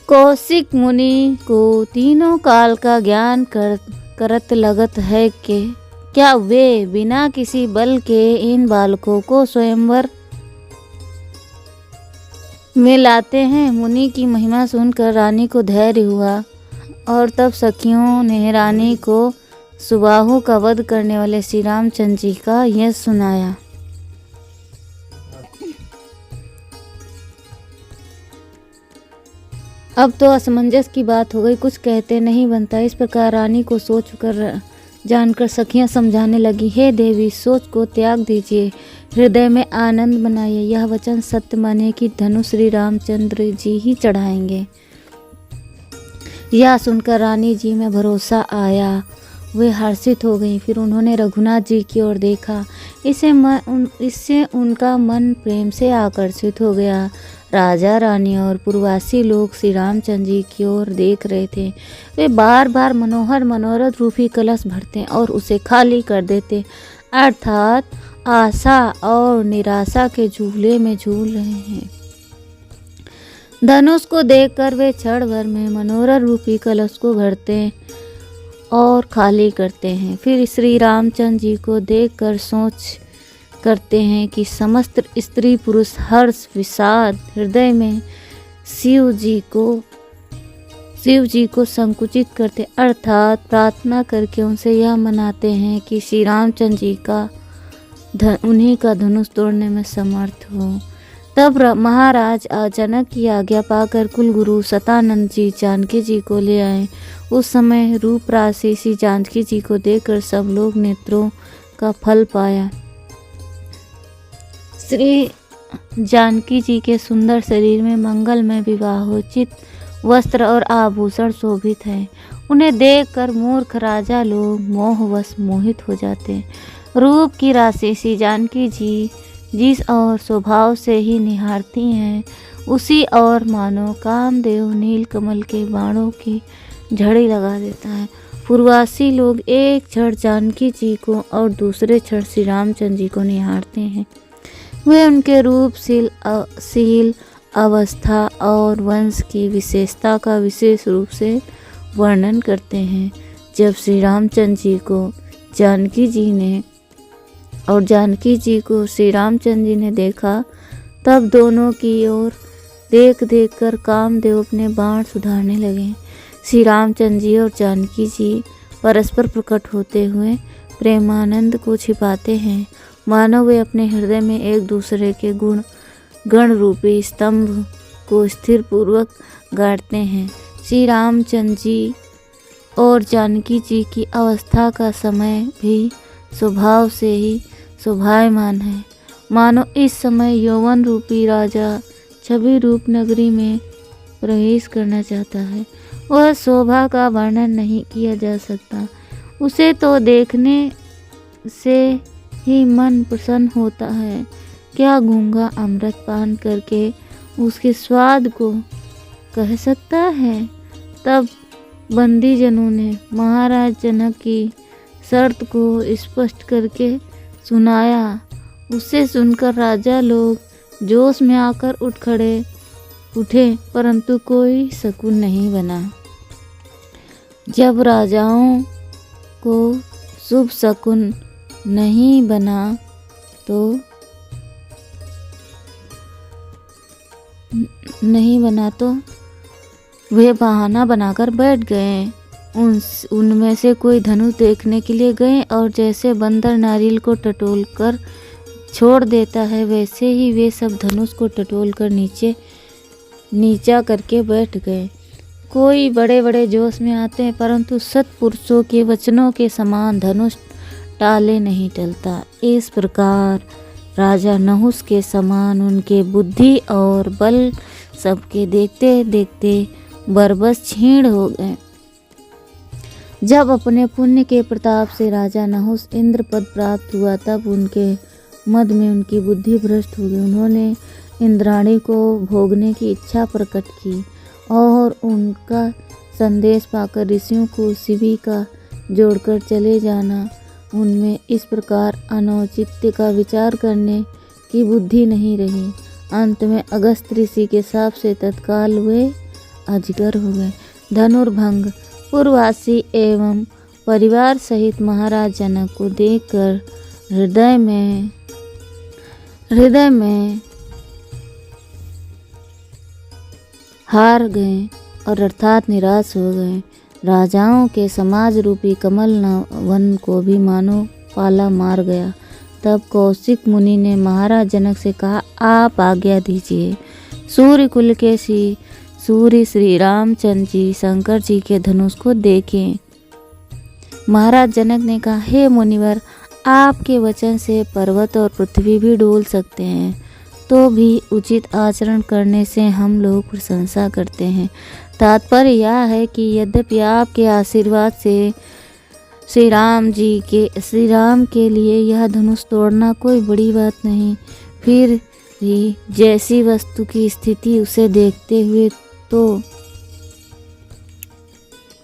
कौशिक मुनि को तीनों काल का ज्ञान करत लगत है कि क्या वे बिना किसी बल के इन बालकों को स्वयंवर में लाते हैं। मुनि की महिमा सुनकर रानी को धैर्य हुआ और तब सखियों ने रानी को सुबाहु का वध करने वाले श्री रामचंद्र जी का यश सुनाया। अब तो असमंजस की बात हो गई, कुछ कहते नहीं बनता। इस प्रकार रानी को सोच कर जानकर सखियां समझाने लगी, हे देवी सोच को त्याग दीजिए, हृदय में आनंद बनाइए, यह वचन सत्य मानिए कि धनुष श्री रामचंद्र जी ही चढ़ाएंगे। यह सुनकर रानी जी में भरोसा आया, वे हर्षित हो गईं। फिर उन्होंने रघुनाथ जी की ओर देखा, इससे उनका मन प्रेम से आकर्षित हो गया। राजा रानी और पूर्ववासी लोग श्री रामचंद्र जी की ओर देख रहे थे। वे बार बार मनोरथ रूपी कलश भरते और उसे खाली कर देते, अर्थात आशा और निराशा के झूले में झूल रहे हैं। धनुष को देखकर वे क्षण भर में मनोरथ रूपी कलश को भरते और खाली करते हैं। फिर श्री रामचंद्र जी को देखकर सोच करते हैं कि समस्त स्त्री पुरुष हर्ष विषाद हृदय में शिव जी को संकुचित करते, अर्थात प्रार्थना करके उनसे यह मनाते हैं कि श्री रामचंद्र जी का उन्हीं का धनुष तोड़ने में समर्थ हो। तब महाराज जनक की आज्ञा पाकर कुलगुरु सतानंद जी जानकी जी को ले आए। उस समय रूप राशि सी जानकी जी को देखकर सब लोग नेत्रों का फल पाया। श्री जानकी जी के सुंदर शरीर में मंगलमय विवाहोचित वस्त्र और आभूषण शोभित है। उन्हें देखकर मूर्ख राजा लोग मोहवश मोहित हो जाते। रूप की राशि सी जानकी जी जिस और स्वभाव से ही निहारती हैं, उसी और मानो कामदेव नीलकमल के बाणों की झड़ी लगा देता है। पूर्ववासी लोग एक क्षण जानकी जी को और दूसरे क्षण श्री रामचंद्र जी को निहारते हैं। वे उनके रूपशील अवस्था और वंश की विशेषता का विशेष रूप से वर्णन करते हैं। जब श्री रामचंद्र जी को जानकी जी को श्री रामचंद्र जी ने देखा, तब दोनों की ओर देख कर कामदेव अपने बाण सुधारने लगे। श्री रामचंद्र जी और जानकी जी परस्पर प्रकट होते हुए प्रेमानंद को छिपाते हैं, मानो वे अपने हृदय में एक दूसरे के गण रूपी स्तंभ को स्थिर पूर्वक गाड़ते हैं। श्री रामचंद्र जी और जानकी जी की अवस्था का समय भी स्वभाव से ही शोभायमान है, मानो इस समय यौवन रूपी राजा छवि रूप नगरी में प्रवेश करना चाहता है। वह शोभा का वर्णन नहीं किया जा सकता। उसे तो देखने से ही मन प्रसन्न होता है। क्या गूंगा अमृत पान करके उसके स्वाद को कह सकता है। तब बंदीजनों ने महाराज जनक की शर्त को स्पष्ट करके सुनाया। उसे सुनकर राजा लोग जोश में आकर उठे, परंतु कोई शकुन नहीं बना। जब राजाओं को शुभ शकुन नहीं बना तो वे बहाना बनाकर बैठ गए। उनमें से कोई धनुष देखने के लिए गए और जैसे बंदर नारियल को टटोल कर छोड़ देता है, वैसे ही वे सब धनुष को टटोल कर नीचा करके बैठ गए। कोई बड़े बड़े जोश में आते हैं, परंतु सत्पुरुषों के वचनों के समान धनुष टाले नहीं टलता। इस प्रकार राजा नहुस के समान उनके बुद्धि और बल सबके देखते देखते बरबस क्षीण हो गए। जब अपने पुण्य के प्रताप से राजा नहुस इंद्र पद प्राप्त हुआ, तब उनके मद में उनकी बुद्धि भ्रष्ट हो गई। उन्होंने इंद्राणी को भोगने की इच्छा प्रकट की और उनका संदेश पाकर ऋषियों को शिवी का जोड़कर चले जाना। उनमें इस प्रकार अनौचित्य का विचार करने की बुद्धि नहीं रही। अंत में अगस्त ऋषि के शाप से तत्काल वे अजगर हो गए। धनुर्भंग पूर्ववासी एवं परिवार सहित महाराज जनक को देखकर हृदय में हार गए और अर्थात निराश हो गए। राजाओं के समाज रूपी कमल वन को भी मानो पाला मार गया। तब कौशिक मुनि ने महाराज जनक से कहा, आप आज्ञा दीजिए, सूर्य कुल के सूर्य श्री रामचंद्र जी शंकर जी के धनुष को देखें। महाराज जनक ने कहा, हे मुनिवर, आपके वचन से पर्वत और पृथ्वी भी डोल सकते हैं, तो भी उचित आचरण करने से हम लोग प्रशंसा करते हैं। तात्पर्य यह है कि यद्यपि आपके आशीर्वाद से श्री राम के लिए यह धनुष तोड़ना कोई बड़ी बात नहीं, फिर भी जैसी वस्तु की स्थिति उसे देखते हुए तो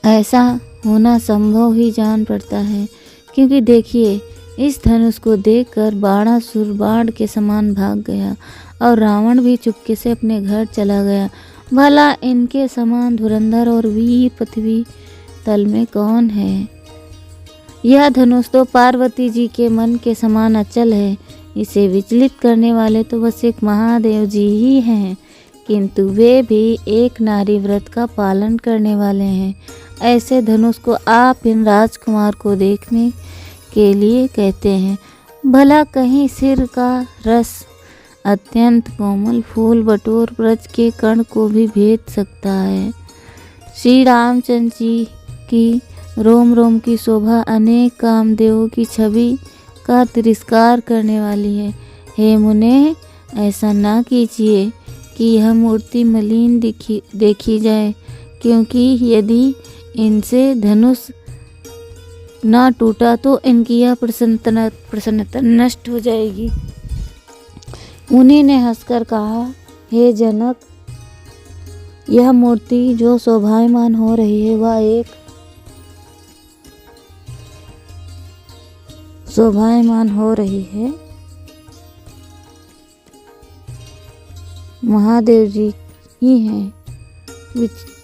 ऐसा होना संभव ही जान पड़ता है। क्योंकि देखिए, इस धनुष को देखकर बाणासुर बाण के समान भाग गया और रावण भी चुपके से अपने घर चला गया। भला इनके समान धुरंधर और वीर पृथ्वी तल में कौन है। यह धनुष तो पार्वती जी के मन के समान अचल है। इसे विचलित करने वाले तो बस एक महादेव जी ही हैं, किंतु वे भी एक नारी व्रत का पालन करने वाले हैं। ऐसे धनुष को आप इन राजकुमार को देखने के लिए कहते हैं। भला कहीं सिर का रस अत्यंत कोमल फूल बटोर ब्रज के कण को भी भेद सकता है। श्री रामचंद्र जी की रोम रोम की शोभा अनेक कामदेवों की छवि का तिरस्कार करने वाली है। हे मुने, ऐसा ना कीजिए कि यह मूर्ति मलिन देखी जाए, क्योंकि यदि इनसे धनुष ना टूटा तो इनकी यह प्रसन्नता नष्ट हो जाएगी। उन्हीं ने हंसकर कहा, हे जनक, यह मूर्ति जो शोभायमान हो रही है वह एक महादेव जी ही हैं।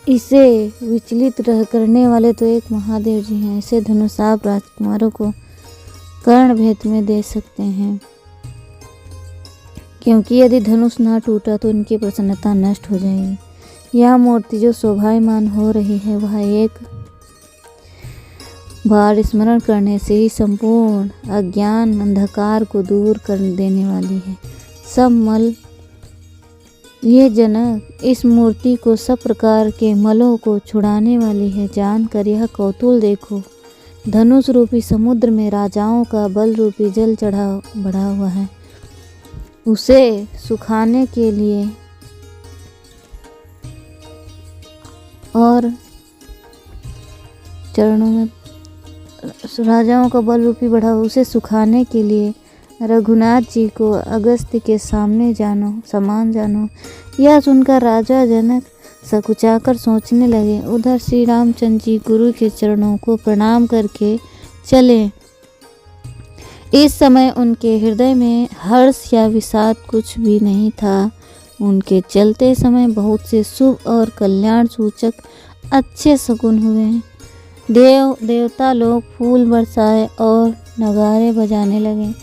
इसे विचलित करने वाले तो एक महादेव जी हैं। इसे धनुष आप राजकुमारों को कर्ण भेद में दे सकते हैं, क्योंकि यदि धनुष ना टूटा तो इनकी प्रसन्नता नष्ट हो जाएगी। यह मूर्ति जो शोभायमान हो रही है वह एक बार स्मरण करने से ही संपूर्ण अज्ञान अंधकार को दूर कर देने वाली है। सब मल, ये जनक, इस मूर्ति को सब प्रकार के मलों को छुड़ाने वाली है। जानकर यह कौतूल देखो, धनुष रूपी समुद्र में राजाओं का बल रूपी जल बढ़ा हुआ है। उसे सुखाने के लिए और चरणों में राजाओं का बल रूपी बढ़ा, उसे सुखाने के लिए रघुनाथ जी को अगस्त्य के समान जानो। यह सुनकर राजा जनक सकुचाकर सोचने लगे। उधर श्री रामचंद्र जी गुरु के चरणों को प्रणाम करके चले। इस समय उनके हृदय में हर्ष या विषाद कुछ भी नहीं था। उनके चलते समय बहुत से शुभ और कल्याण सूचक अच्छे शकुन हुए। देवता लोग फूल बरसाए और नगारे बजाने लगे।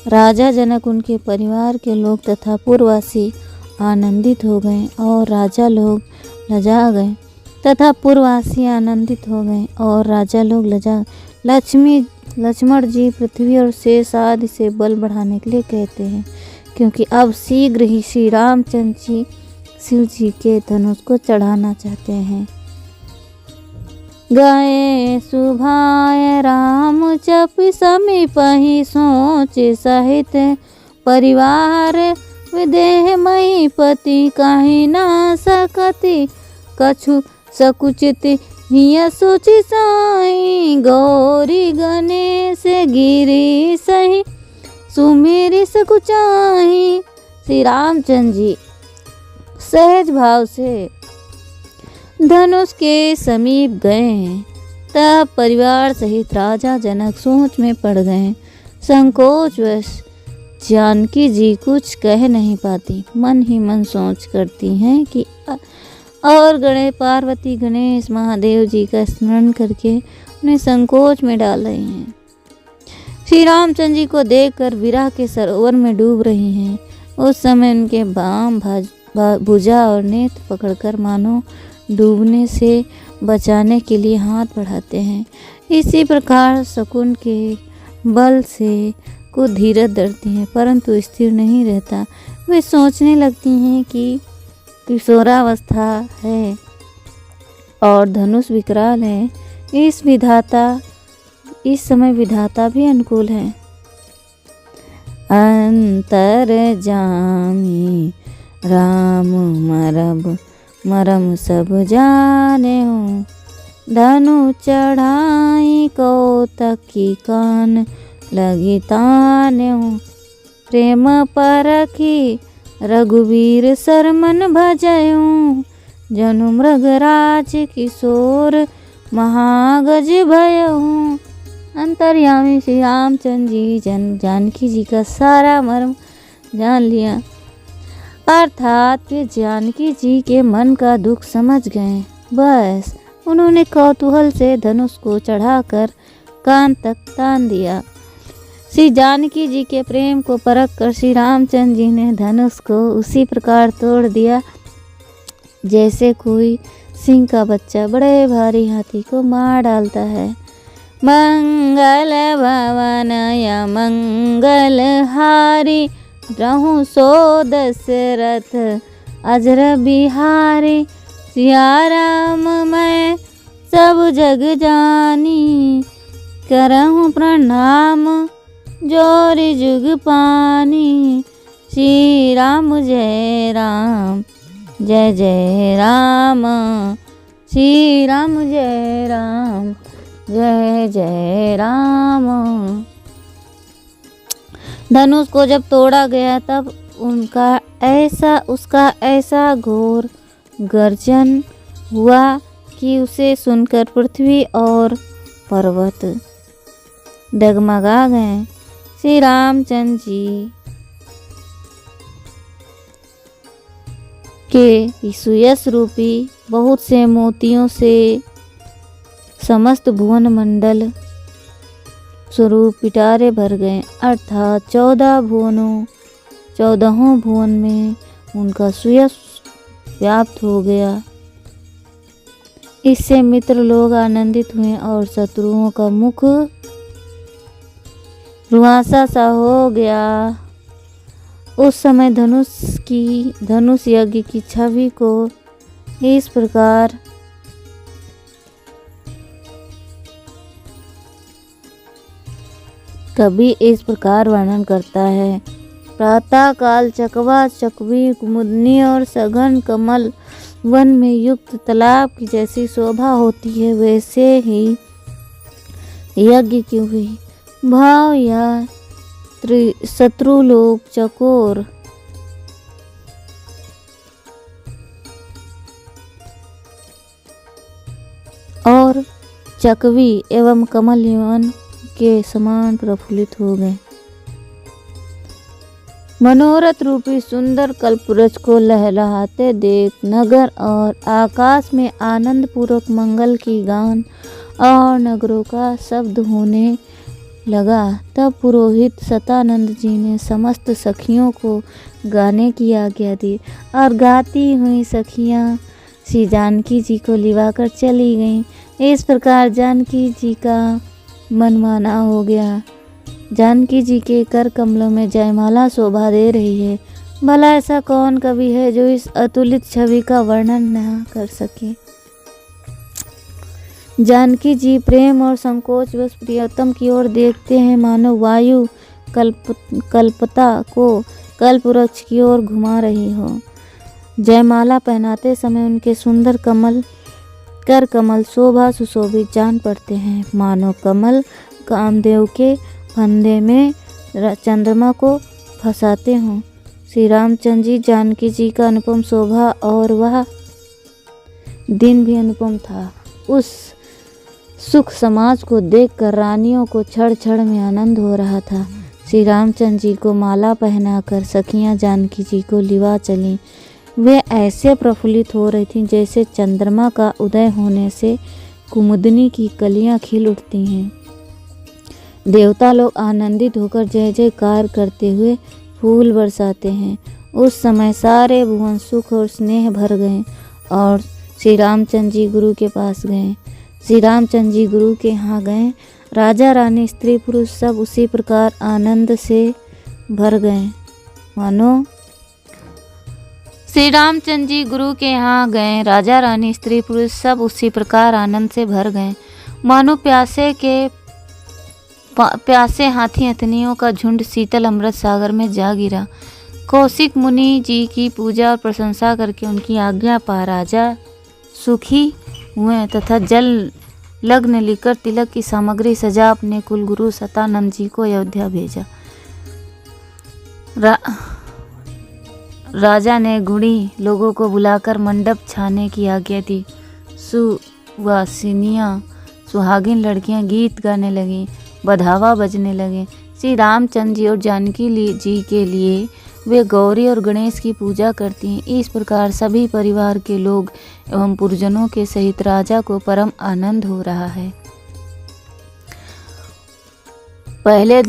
राजा जनक, उनके परिवार के लोग तथा पुरवासी आनंदित हो गए और राजा लोग लजा गए तथा पुरवासी आनंदित हो गए और राजा लोग लजा। लक्ष्मण जी पृथ्वी और शेष आदि से बल बढ़ाने के लिए कहते हैं, क्योंकि अब शीघ्र ही श्री रामचंद्र जी शिव जी के धनुष को चढ़ाना चाहते हैं। गए सुभाय राम जप समीप ही सोच सहित, परिवार विदेह मई पति काहि ना सकति, कछु सकुचित हिय सोचि साई, गौरी गणेश गिरी सही सुमेरी सकुचाही। श्री रामचंद्र जी सहज भाव से धनुष के समीप गए। तब परिवार सहित राजा जनक सोच में पड़ गए। संकोचवश जानकी जी कुछ कह नहीं पाती, मन ही मन सोच करती हैं कि और पार्वती गणेश महादेव जी का स्मरण करके उन्हें संकोच में डाल रही हैं। श्री रामचंद्र जी को देखकर विरह के सरोवर में डूब रही हैं। उस समय उनके बाम भुजा और नेत्र पकड़कर मानो डूबने से बचाने के लिए हाथ बढ़ाते हैं। इसी प्रकार शकुन के बल से कुछ धीरज धरती हैं, परंतु स्थिर नहीं रहता। वे सोचने लगती हैं कि किशोरावस्था है और धनुष विकराल है। इस समय विधाता भी अनुकूल है। अंतर जामी राम मरम सब जाने हूँ, धनु चढ़ाई कौतक की कान लगी ताने हूँ, प्रेम परखी रघुवीर सरमन भजयूं, जनु मृगराज किशोर महागज भयऊं। अंतर्यामी श्री रामचंद्र जी जानकी जी का सारा मर्म जान लिया, अर्थात वे जानकी जी के मन का दुख समझ गए। बस उन्होंने कौतूहल से धनुष को चढ़ाकर कान तक तान दिया। श्री जानकी जी के प्रेम को परख कर श्री रामचंद्र जी ने धनुष को उसी प्रकार तोड़ दिया जैसे कोई सिंह का बच्चा बड़े भारी हाथी को मार डालता है। मंगल भवन या मंगल हारी, रहूं सो दशरथ अजर बिहारी। सिया राम मैं सब जग जानी, करहूँ प्रणाम जोरी जुग पानी। श्री राम जय राम जय जय राम, श्री राम जय राम जय जय राम। धनुष को जब तोड़ा गया तब उसका ऐसा घोर गर्जन हुआ कि उसे सुनकर पृथ्वी और पर्वत डगमगा गए। श्री रामचंद्र जी के सुयश रूपी बहुत से मोतियों से समस्त भुवन मंडल स्वरूप पिटारे भर गए, अर्थात 14 भुवन में उनका सुयश व्याप्त हो गया। इससे मित्र लोग आनंदित हुए और शत्रुओं का मुख रुआसा सा हो गया। उस समय धनुष यज्ञ की छवि को इस प्रकार कवि इस प्रकार वर्णन करता है। प्रातः काल चकवा चकवी कुमुदनी और सघन कमल वन में युक्त तालाब की जैसी शोभा होती है, वैसे ही यज्ञ की हुई भाव या शत्रु लोग चकोर और चकवी एवं कमल वन के समान प्रफुल्लित हो गए। मनोरथ रूपी सुंदर कल्पवृक्ष को लहलहाते देख नगर और आकाश में आनंद पूर्वक मंगल की गान और नगरों का शब्द होने लगा। तब पुरोहित सतानंद जी ने समस्त सखियों को गाने की आज्ञा दी और गाती हुई सखियां श्री जानकी जी को लिवाकर चली गईं। इस प्रकार जानकी जी का मनमाना हो गया। जानकी जी के कर कमलों में जयमाला शोभा दे रही है। भला ऐसा कौन कवि है जो इस अतुलित छवि का वर्णन न कर सके। जानकी जी प्रेम और संकोच बस प्रियतम की ओर देखते हैं, मानो वायु कल्पता को कल्पवृक्ष की ओर घुमा रही हो। जयमाला पहनाते समय उनके सुंदर कर कमल शोभा सुशोभित जान पड़ते हैं, मानो कमल कामदेव के फंदे में चंद्रमा को फंसाते हों। श्री रामचंद्र जी जानकी जी का अनुपम शोभा और वह दिन भी अनुपम था। उस सुख समाज को देखकर रानियों को क्षण क्षण में आनंद हो रहा था। श्री रामचंद्र जी को माला पहनाकर सखियां जानकी जी को लिवा चलीं। वे ऐसे प्रफुल्लित हो रही थीं जैसे चंद्रमा का उदय होने से कुमुदनी की कलियां खिल उठती हैं। देवता लोग आनंदित होकर जय जयकार करते हुए फूल बरसाते हैं। उस समय सारे भुवन सुख और स्नेह भर गए और श्री रामचंद्र जी गुरु के पास गए। श्री रामचंद्र जी गुरु के यहाँ गए। राजा रानी स्त्री पुरुष सब उसी प्रकार आनंद से भर गए, मानो श्री रामचंद्र जी गुरु के यहाँ गए। राजा रानी स्त्री पुरुष सब उसी प्रकार आनंद से भर गए, मानो प्यासे हाथी हथनियों का झुंड शीतल अमृत सागर में जा गिरा। कौशिक मुनि जी की पूजा और प्रशंसा करके उनकी आज्ञा पा राजा सुखी हुए तथा जल लग्न लेकर तिलक की सामग्री सजा अपने कुलगुरु सतानंद जी को अयोध्या भेजा। राजा ने गुणी लोगों को बुलाकर मंडप छाने की आज्ञा दी। सुवासिनियाँ सुहागिन लड़कियां गीत गाने लगीं, बधावा बजने लगे। श्री रामचंद्र जी और जानकी जी के लिए वे गौरी और गणेश की पूजा करती हैं। इस प्रकार सभी परिवार के लोग एवं पुरजनों के सहित राजा को परम आनंद हो रहा है। पहले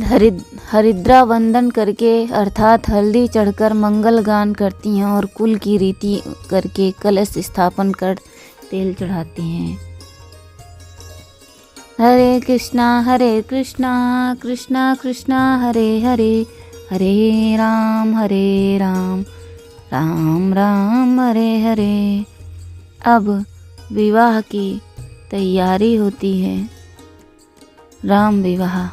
हरिद्रा वंदन करके अर्थात हल्दी चढ़कर मंगल गान करती हैं और कुल की रीति करके कलश स्थापन कर तेल चढ़ाती हैं। हरे कृष्णा कृष्णा कृष्णा हरे हरे, हरे राम राम राम हरे हरे। अब विवाह की तैयारी होती है, राम विवाह।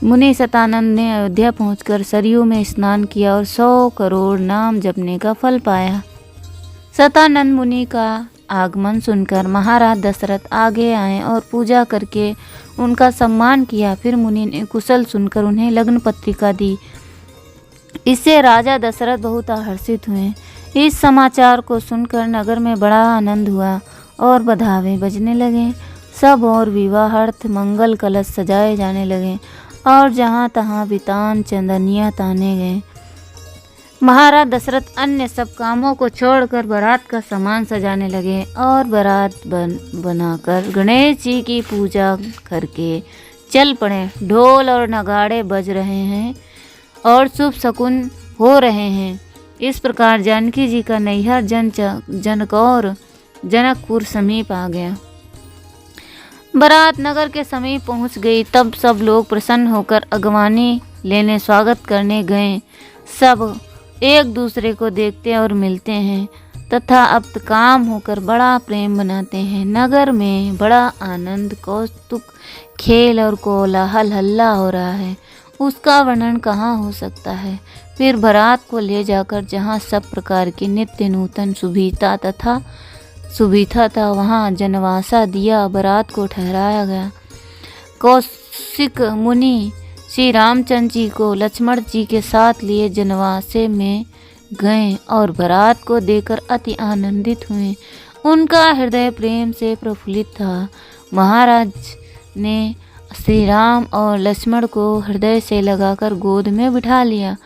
मुनि सतानंद ने अयोध्या पहुंचकर सरयू में स्नान किया और 100 करोड़ नाम जपने का फल पाया। सतानंद मुनि का आगमन सुनकर महाराज दशरथ आगे आए और पूजा करके उनका सम्मान किया। फिर मुनि ने कुशल सुनकर उन्हें लग्न पत्रिका दी। इससे राजा दशरथ बहुत हर्षित हुए। इस समाचार को सुनकर नगर में बड़ा आनंद हुआ और बधावे बजने लगे। सब और विवाहार्थ मंगल कलश सजाए जाने लगे और जहाँ तहाँ बितान चंदनियाँ ताने गए। महाराज दशरथ अन्य सब कामों को छोड़कर बारात का सामान सजाने लगे और बारात बनाकर गणेश जी की पूजा करके चल पड़े। ढोल और नगाड़े बज रहे हैं और शुभ शकुन हो रहे हैं। इस प्रकार जानकी जी का नैहर जनकौर जनकपुर समीप आ गया। बारात नगर के समीप पहुंच गई। तब सब लोग प्रसन्न होकर अगवानी लेने स्वागत करने गए। सब एक दूसरे को देखते और मिलते हैं तथा अब काम होकर बड़ा प्रेम बनाते हैं। नगर में बड़ा आनंद, कौतुक, खेल और कोलाहल हल्ला हो रहा है। उसका वर्णन कहाँ हो सकता है। फिर बारात को ले जाकर जहाँ सब प्रकार की नित्य नूतन सुविधा था वहाँ जनवासा दिया बारात को ठहराया गया। कौशिक मुनि श्री रामचंद्र जी को लक्ष्मण जी के साथ लिए जनवासे में गए और बारात को देखकर अति आनंदित हुए। उनका हृदय प्रेम से प्रफुल्लित था। महाराज ने श्री राम और लक्ष्मण को हृदय से लगाकर गोद में बिठा लिया।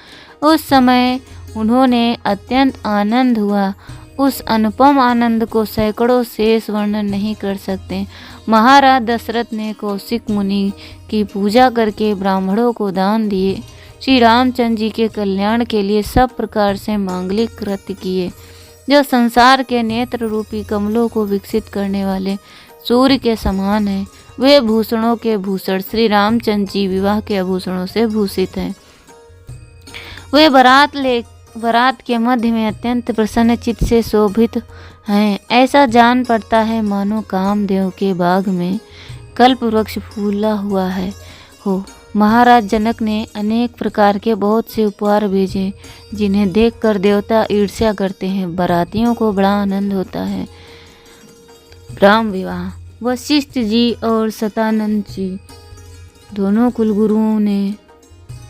उस समय उन्होंने अत्यंत आनंद हुआ। उस अनुपम आनंद को सैकड़ों शेष वर्णन नहीं कर सकते। महाराज दशरथ ने कौशिक मुनि की पूजा करके ब्राह्मणों को दान दिए। श्री रामचंद्र जी के कल्याण के लिए सब प्रकार से मांगलिक कृत्य किए। जो संसार के नेत्र रूपी कमलों को विकसित करने वाले सूर्य के समान है, वे भूषणों के भूषण श्री रामचंद्र जी विवाह के आभूषणों से भूषित हैं। वे बारात के मध्य में अत्यंत प्रसन्न चित्त से शोभित हैं। ऐसा जान पड़ता है मानो कामदेव के बाग में कल्प वृक्ष फूला हुआ है हो। महाराज जनक ने अनेक प्रकार के बहुत से उपहार भेजे जिन्हें देखकर देवता ईर्ष्या करते हैं। बारातियों को बड़ा आनंद होता है। राम विवाह। वशिष्ठ जी और सतानंद जी दोनों कुलगुरुओं ने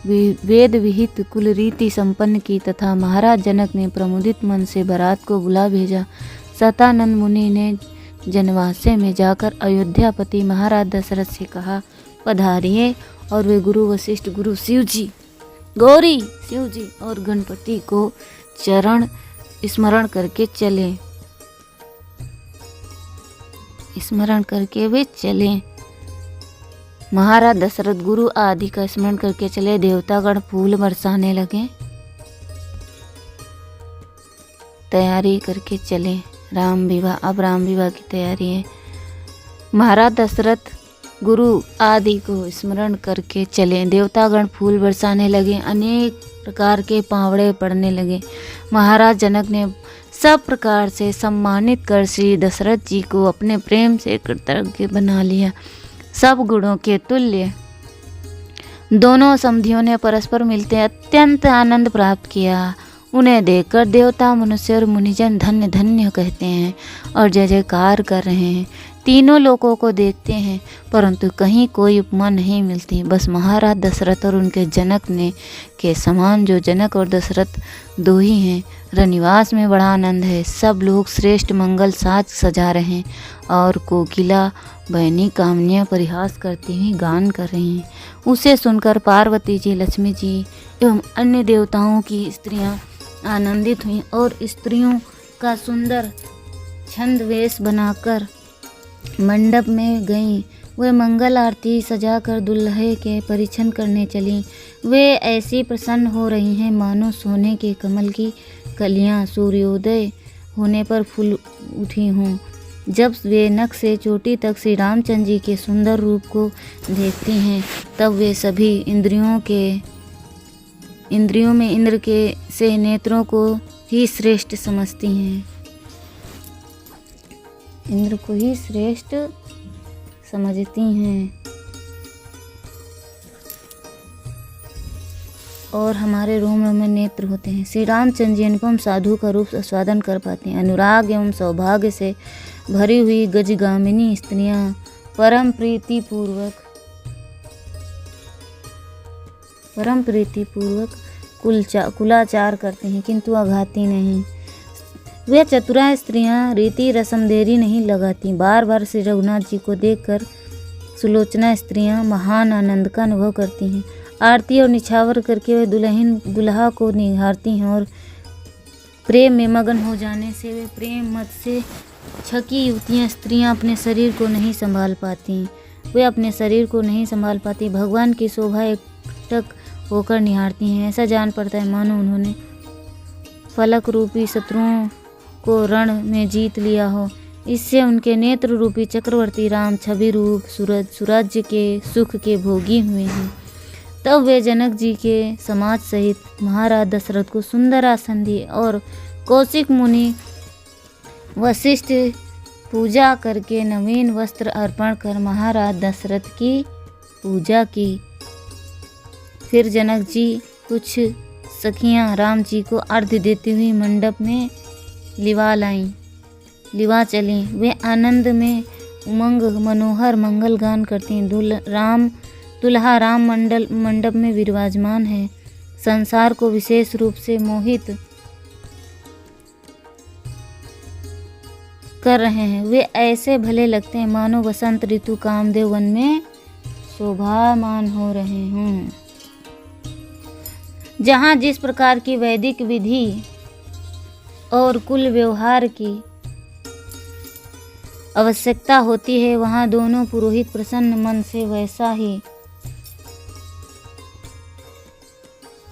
वेद विहित कुल रीति संपन्न की तथा महाराज जनक ने प्रमुदित मन से बारात को बुला भेजा। सतानंद मुनि ने जनवासे में जाकर अयोध्यापति महाराज दशरथ से कहा, पधारिए। और वे गुरु वशिष्ठ, गुरु शिव जी, गौरी शिव जी और गणपति को चरण स्मरण करके वे चले। महाराज दशरथ गुरु आदि का स्मरण करके चले। देवतागण फूल बरसाने लगे, तैयारी करके चले। राम विवाह। अब राम विवाह की तैयारी है। महाराज दशरथ गुरु आदि को स्मरण करके चले। देवतागण फूल बरसाने लगे, अनेक प्रकार के पावड़े पड़ने लगे। महाराज जनक ने सब प्रकार से सम्मानित कर श्री दशरथ जी को अपने प्रेम से कृतज्ञ बना लिया। सब गुणों के तुल्य दोनों समधियों ने परस्पर मिलते अत्यंत आनंद प्राप्त किया। उन्हें देखकर देवता, मनुष्य और मुनिजन धन्य धन्य कहते हैं और जय जयकार कर रहे हैं। तीनों लोगों को देखते हैं परंतु कहीं कोई उपमा नहीं मिलती। बस महाराज दशरथ और उनके जनक ने के समान जो जनक और दशरथ दो ही हैं। रनिवास में बड़ा आनंद है। सब लोग श्रेष्ठ मंगल साज सजा रहे हैं और कोकिला बहनी कामनियाँ परिहास करती हुई गान कर रही हैं। उसे सुनकर पार्वती जी, लक्ष्मी जी एवं अन्य देवताओं की स्त्रियाँ आनंदित हुईं और स्त्रियों का सुंदर छंद वेश बनाकर मंडप में गईं। वे मंगल आरती सजाकर दुल्हे के परीक्षण करने चलीं। वे ऐसी प्रसन्न हो रही हैं मानो सोने के कमल की कलियां सूर्योदय होने पर फूल उठी हों। जब वे नख से चोटी तक श्री रामचंद्र जी के सुंदर रूप को देखती हैं, तब वे सभी इंद्रियों में इंद्र के से नेत्रों को ही श्रेष्ठ समझती हैं, इंद्र को ही श्रेष्ठ समझती हैं और हमारे रोम रोम में नेत्र होते हैं। श्री रामचंद्र जी अनुपम साधु का रूप आस्वादन कर पाते हैं। अनुराग एवं सौभाग्य से भरी हुई गजगामिनी स्त्रियां परम प्रीतिपूर्वक कुलाचार करते हैं, किंतु आघाती नहीं। वे चतुरा स्त्रियां रीति रस्म देरी नहीं लगाती। बार बार श्री रघुनाथ जी को देखकर सुलोचना स्त्रियां महान आनंद का अनुभव करती हैं। आरती और निछावर करके वे दुल्हा को निहारती हैं और प्रेम में मगन हो जाने से वे प्रेम मत से छकी युवतियाँ स्त्रियां अपने शरीर को नहीं संभाल पाती। वे अपने शरीर को नहीं संभाल पाती, भगवान की शोभा एकटक होकर निहारती हैं। ऐसा जान पड़ता है मानो उन्होंने फलक रूपी शत्रुओं को रण में जीत लिया हो। इससे उनके नेत्र रूपी चक्रवर्ती राम छवि रूप सुराज्य के सुख के भोगी हुए हैं। तब वे जनक जी के समाज सहित महाराज दशरथ को सुंदर आसन दिए और कौशिक मुनि वशिष्ठ पूजा करके नवीन वस्त्र अर्पण कर महाराज दशरथ की पूजा की। फिर जनक जी कुछ सखियां राम जी को अर्घ्य देती हुई मंडप में लिवा चलीं। वे आनंद में उमंग मनोहर मंगल गान करती हैं। दुल्हा राम मंडप में विराजमान है, संसार को विशेष रूप से मोहित कर रहे हैं। वे ऐसे भले लगते हैं मानो वसंत ऋतु कामदेव वन में शोभामान हो रहे हों। जहाँ जिस प्रकार की वैदिक विधि और कुल व्यवहार की आवश्यकता होती है, वहाँ दोनों पुरोहित प्रसन्न मन से वैसा ही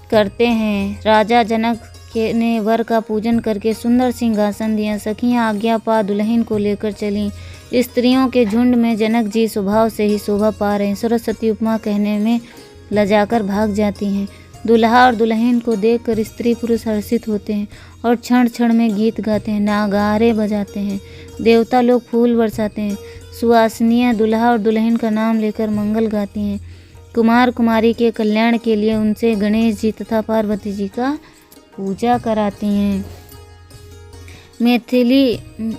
करते हैं। राजा जनक ने वर का पूजन करके सुंदर सिंहासन दिया। सखियां आज्ञा पा दुल्हन को लेकर चलीं। स्त्रियों के झुंड में जनक जी स्वभाव से ही शोभा पा रहे हैं। सरस्वती उपमा कहने में लजाकर भाग जाती हैं। दुल्हा और दुल्हन को देखकर स्त्री पुरुष हर्षित होते हैं और क्षण क्षण में गीत गाते हैं, नागारे बजाते हैं। देवता लोग फूल बरसाते हैं। सुवासिनियाँ दुल्हा और दुल्हन का नाम लेकर मंगल गाती हैं। कुमार कुमारी के कल्याण के लिए उनसे गणेश जी तथा पार्वती जी का पूजा कराती हैं।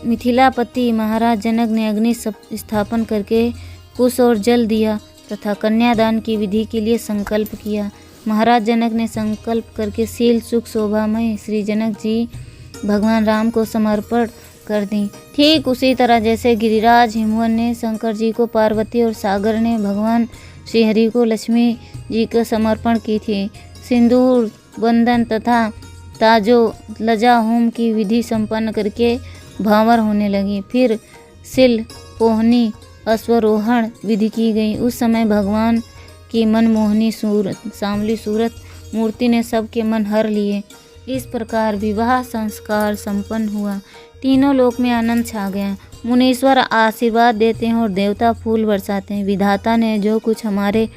मिथिलापति महाराज जनक ने अग्नि स्थापन करके कुश और जल दिया तथा कन्यादान की विधि के लिए संकल्प किया। महाराज जनक ने संकल्प करके शील सुख शोभामय श्री जनक जी भगवान राम को समर्पण कर दी। ठीक उसी तरह जैसे गिरिराज हिमवन ने शंकर जी को पार्वती और सागर ने भगवान श्री हरि को लक्ष्मी जी का समर्पण की थी। सिंदूर बंधन तथा ताजो लजा होम की विधि संपन्न करके भांवर होने लगी। फिर सिल पोहनी अश्वरोहण विधि की गई। उस समय भगवान की मनमोहनी सांवली सूरत मूर्ति ने सबके मन हर लिए। इस प्रकार विवाह संस्कार संपन्न हुआ। तीनों लोक में आनंद छा गया। मुनीश्वर आशीर्वाद देते हैं और देवता फूल बरसाते हैं। विधाता ने जो कुछ हमारे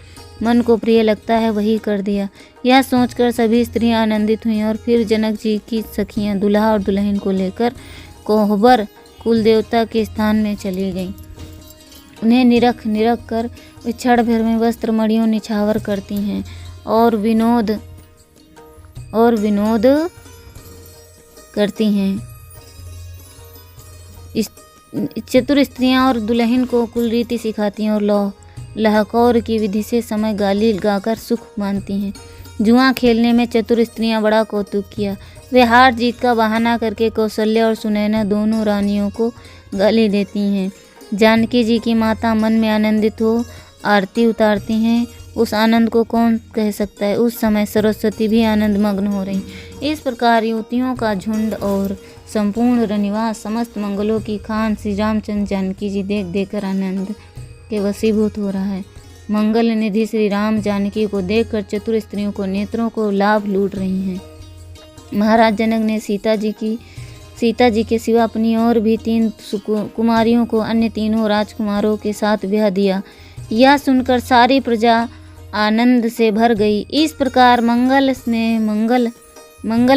मन को प्रिय लगता है वही कर दिया। यह सोचकर सभी स्त्रियां आनंदित हुईं और फिर जनक जी की सखियां दुल्हा और दुल्हन को लेकर कोहबर कुल देवता के स्थान में चली गईं। उन्हें निरख कर वे क्षण भर में वस्त्र मणियों निछावर करती हैं और विनोद करती हैं। चतुर स्त्रियां और दुल्हन को कुल रीति सिखाती हैं और लहकौर की विधि से समय गाली गाकर सुख मानती हैं। जुआ खेलने में चतुर स्त्रियां बड़ा कौतुक किया। वे हार जीत का बहाना करके कौशल्या और सुनैना दोनों रानियों को गाली देती हैं। जानकी जी की माता मन में आनंदित हो आरती उतारती हैं। उस आनंद को कौन कह सकता है। उस समय सरस्वती भी आनंद मग्न हो रही। इस प्रकार युवतियों का झुंड और संपूर्ण रनिवास समस्त मंगलों की खान श्री रामचंद्र जानकी जी देख देकर आनंद के वशीभूत हो रहा है। मंगल निधि श्री राम जानकी को देखकर चतुर स्त्रियों को नेत्रों को लाभ लूट रही हैं। महाराज जनक ने सीता जी की सीता जी के सिवा अपनी और भी 3 कुमारियों को अन्य तीनों राजकुमारों के साथ ब्याह दिया। यह सुनकर सारी प्रजा आनंद से भर गई। इस प्रकार मंगल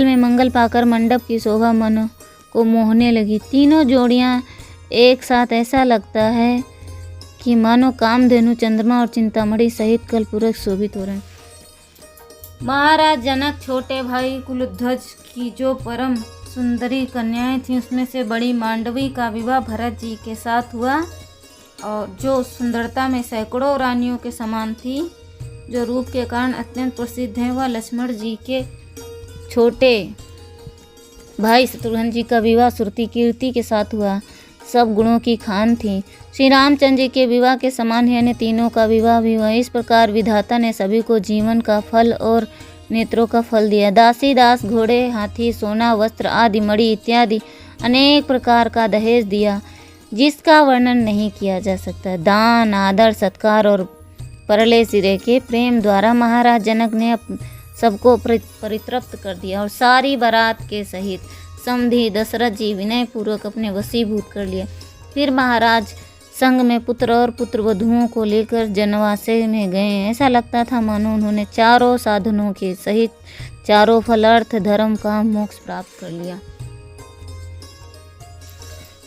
में मंगल पाकर मंडप की शोभा मन को मोहने लगी। तीनों जोड़ियां एक साथ ऐसा लगता है कि मानो कामधेनु, चंद्रमा और चिंतामणि सहित कलपुरुष शोभित हो रहे हैं। महाराज जनक छोटे भाई कुलध्वज की जो परम सुंदरी कन्याएं थीं उसमें से बड़ी मांडवी का विवाह भरत जी के साथ हुआ, और जो सुंदरता में सैकड़ों रानियों के समान थी, जो रूप के कारण अत्यंत प्रसिद्ध है, वह लक्ष्मण जी के छोटे भाई शत्रुघ्न जी का विवाह श्रुति कीर्ति के साथ हुआ। सब गुणों की खान थी। श्री रामचंद्र जी के विवाह के समान ही अन्य तीनों का विवाह भी हुआ। इस प्रकार विधाता ने सभी को जीवन का फल और नेत्रों का फल दिया। दासी दास, घोड़े, हाथी, सोना, वस्त्र आदि, मणि इत्यादि अनेक प्रकार का दहेज दिया, जिसका वर्णन नहीं किया जा सकता। दान, आदर, सत्कार और परले सिरे के प्रेम द्वारा महाराज जनक ने सबको परितृप्त कर दिया और सारी बारात के सहित समधी दशरथ जी विनय पूर्वक अपने वशीभूत कर लिए। फिर महाराज संग में पुत्र और पुत्र वधुओं को लेकर जनवासे में गए। ऐसा लगता था मानो उन्होंने चारों साधनों के सहित चारों फल, अर्थ, धर्म, काम, मोक्ष प्राप्त कर लिया।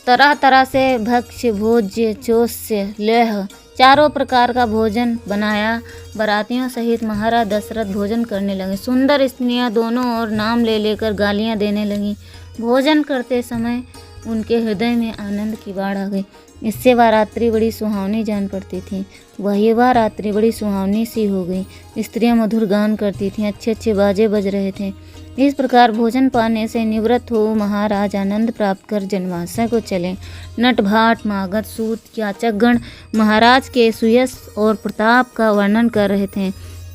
तरह तरह से भक्ष्य, भोज्य, चोष्य, लेह चारों प्रकार का भोजन बनाया। बरातियों सहित महाराज दशरथ भोजन करने लगे। सुंदर स्त्रियां दोनों ओर नाम ले लेकर गालियां देने लगीं। भोजन करते समय उनके हृदय में आनंद की बाढ़ आ गई। इससे वह रात्रि बड़ी सुहावनी जान पड़ती थी। वह रात्रि बड़ी सुहावनी सी हो गई। स्त्रियां मधुर गान करती थीं, अच्छे अच्छे बाजे बज रहे थे। इस प्रकार भोजन पाने से निवृत्त हो महाराज आनंद प्राप्त कर जनवासा को चले। नट भाट, मागध, सूत, याचक गण महाराज के सुयश और प्रताप का वर्णन कर रहे थे।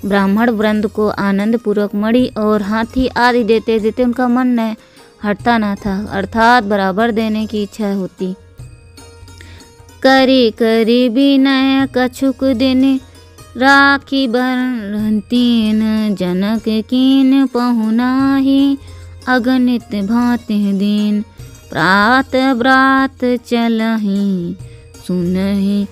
ब्राह्मण वृंद को आनंद पूर्वक मणि और हाथी आदि देते देते उनका मन न हटता ना था, अर्थात बराबर देने की इच्छा होती। करी करी विनय कछुक दिन, राखी बरतीन जनक कीन पहुनाही, अगणित भांति दिन प्रात ब्रात चलहि, सुनहि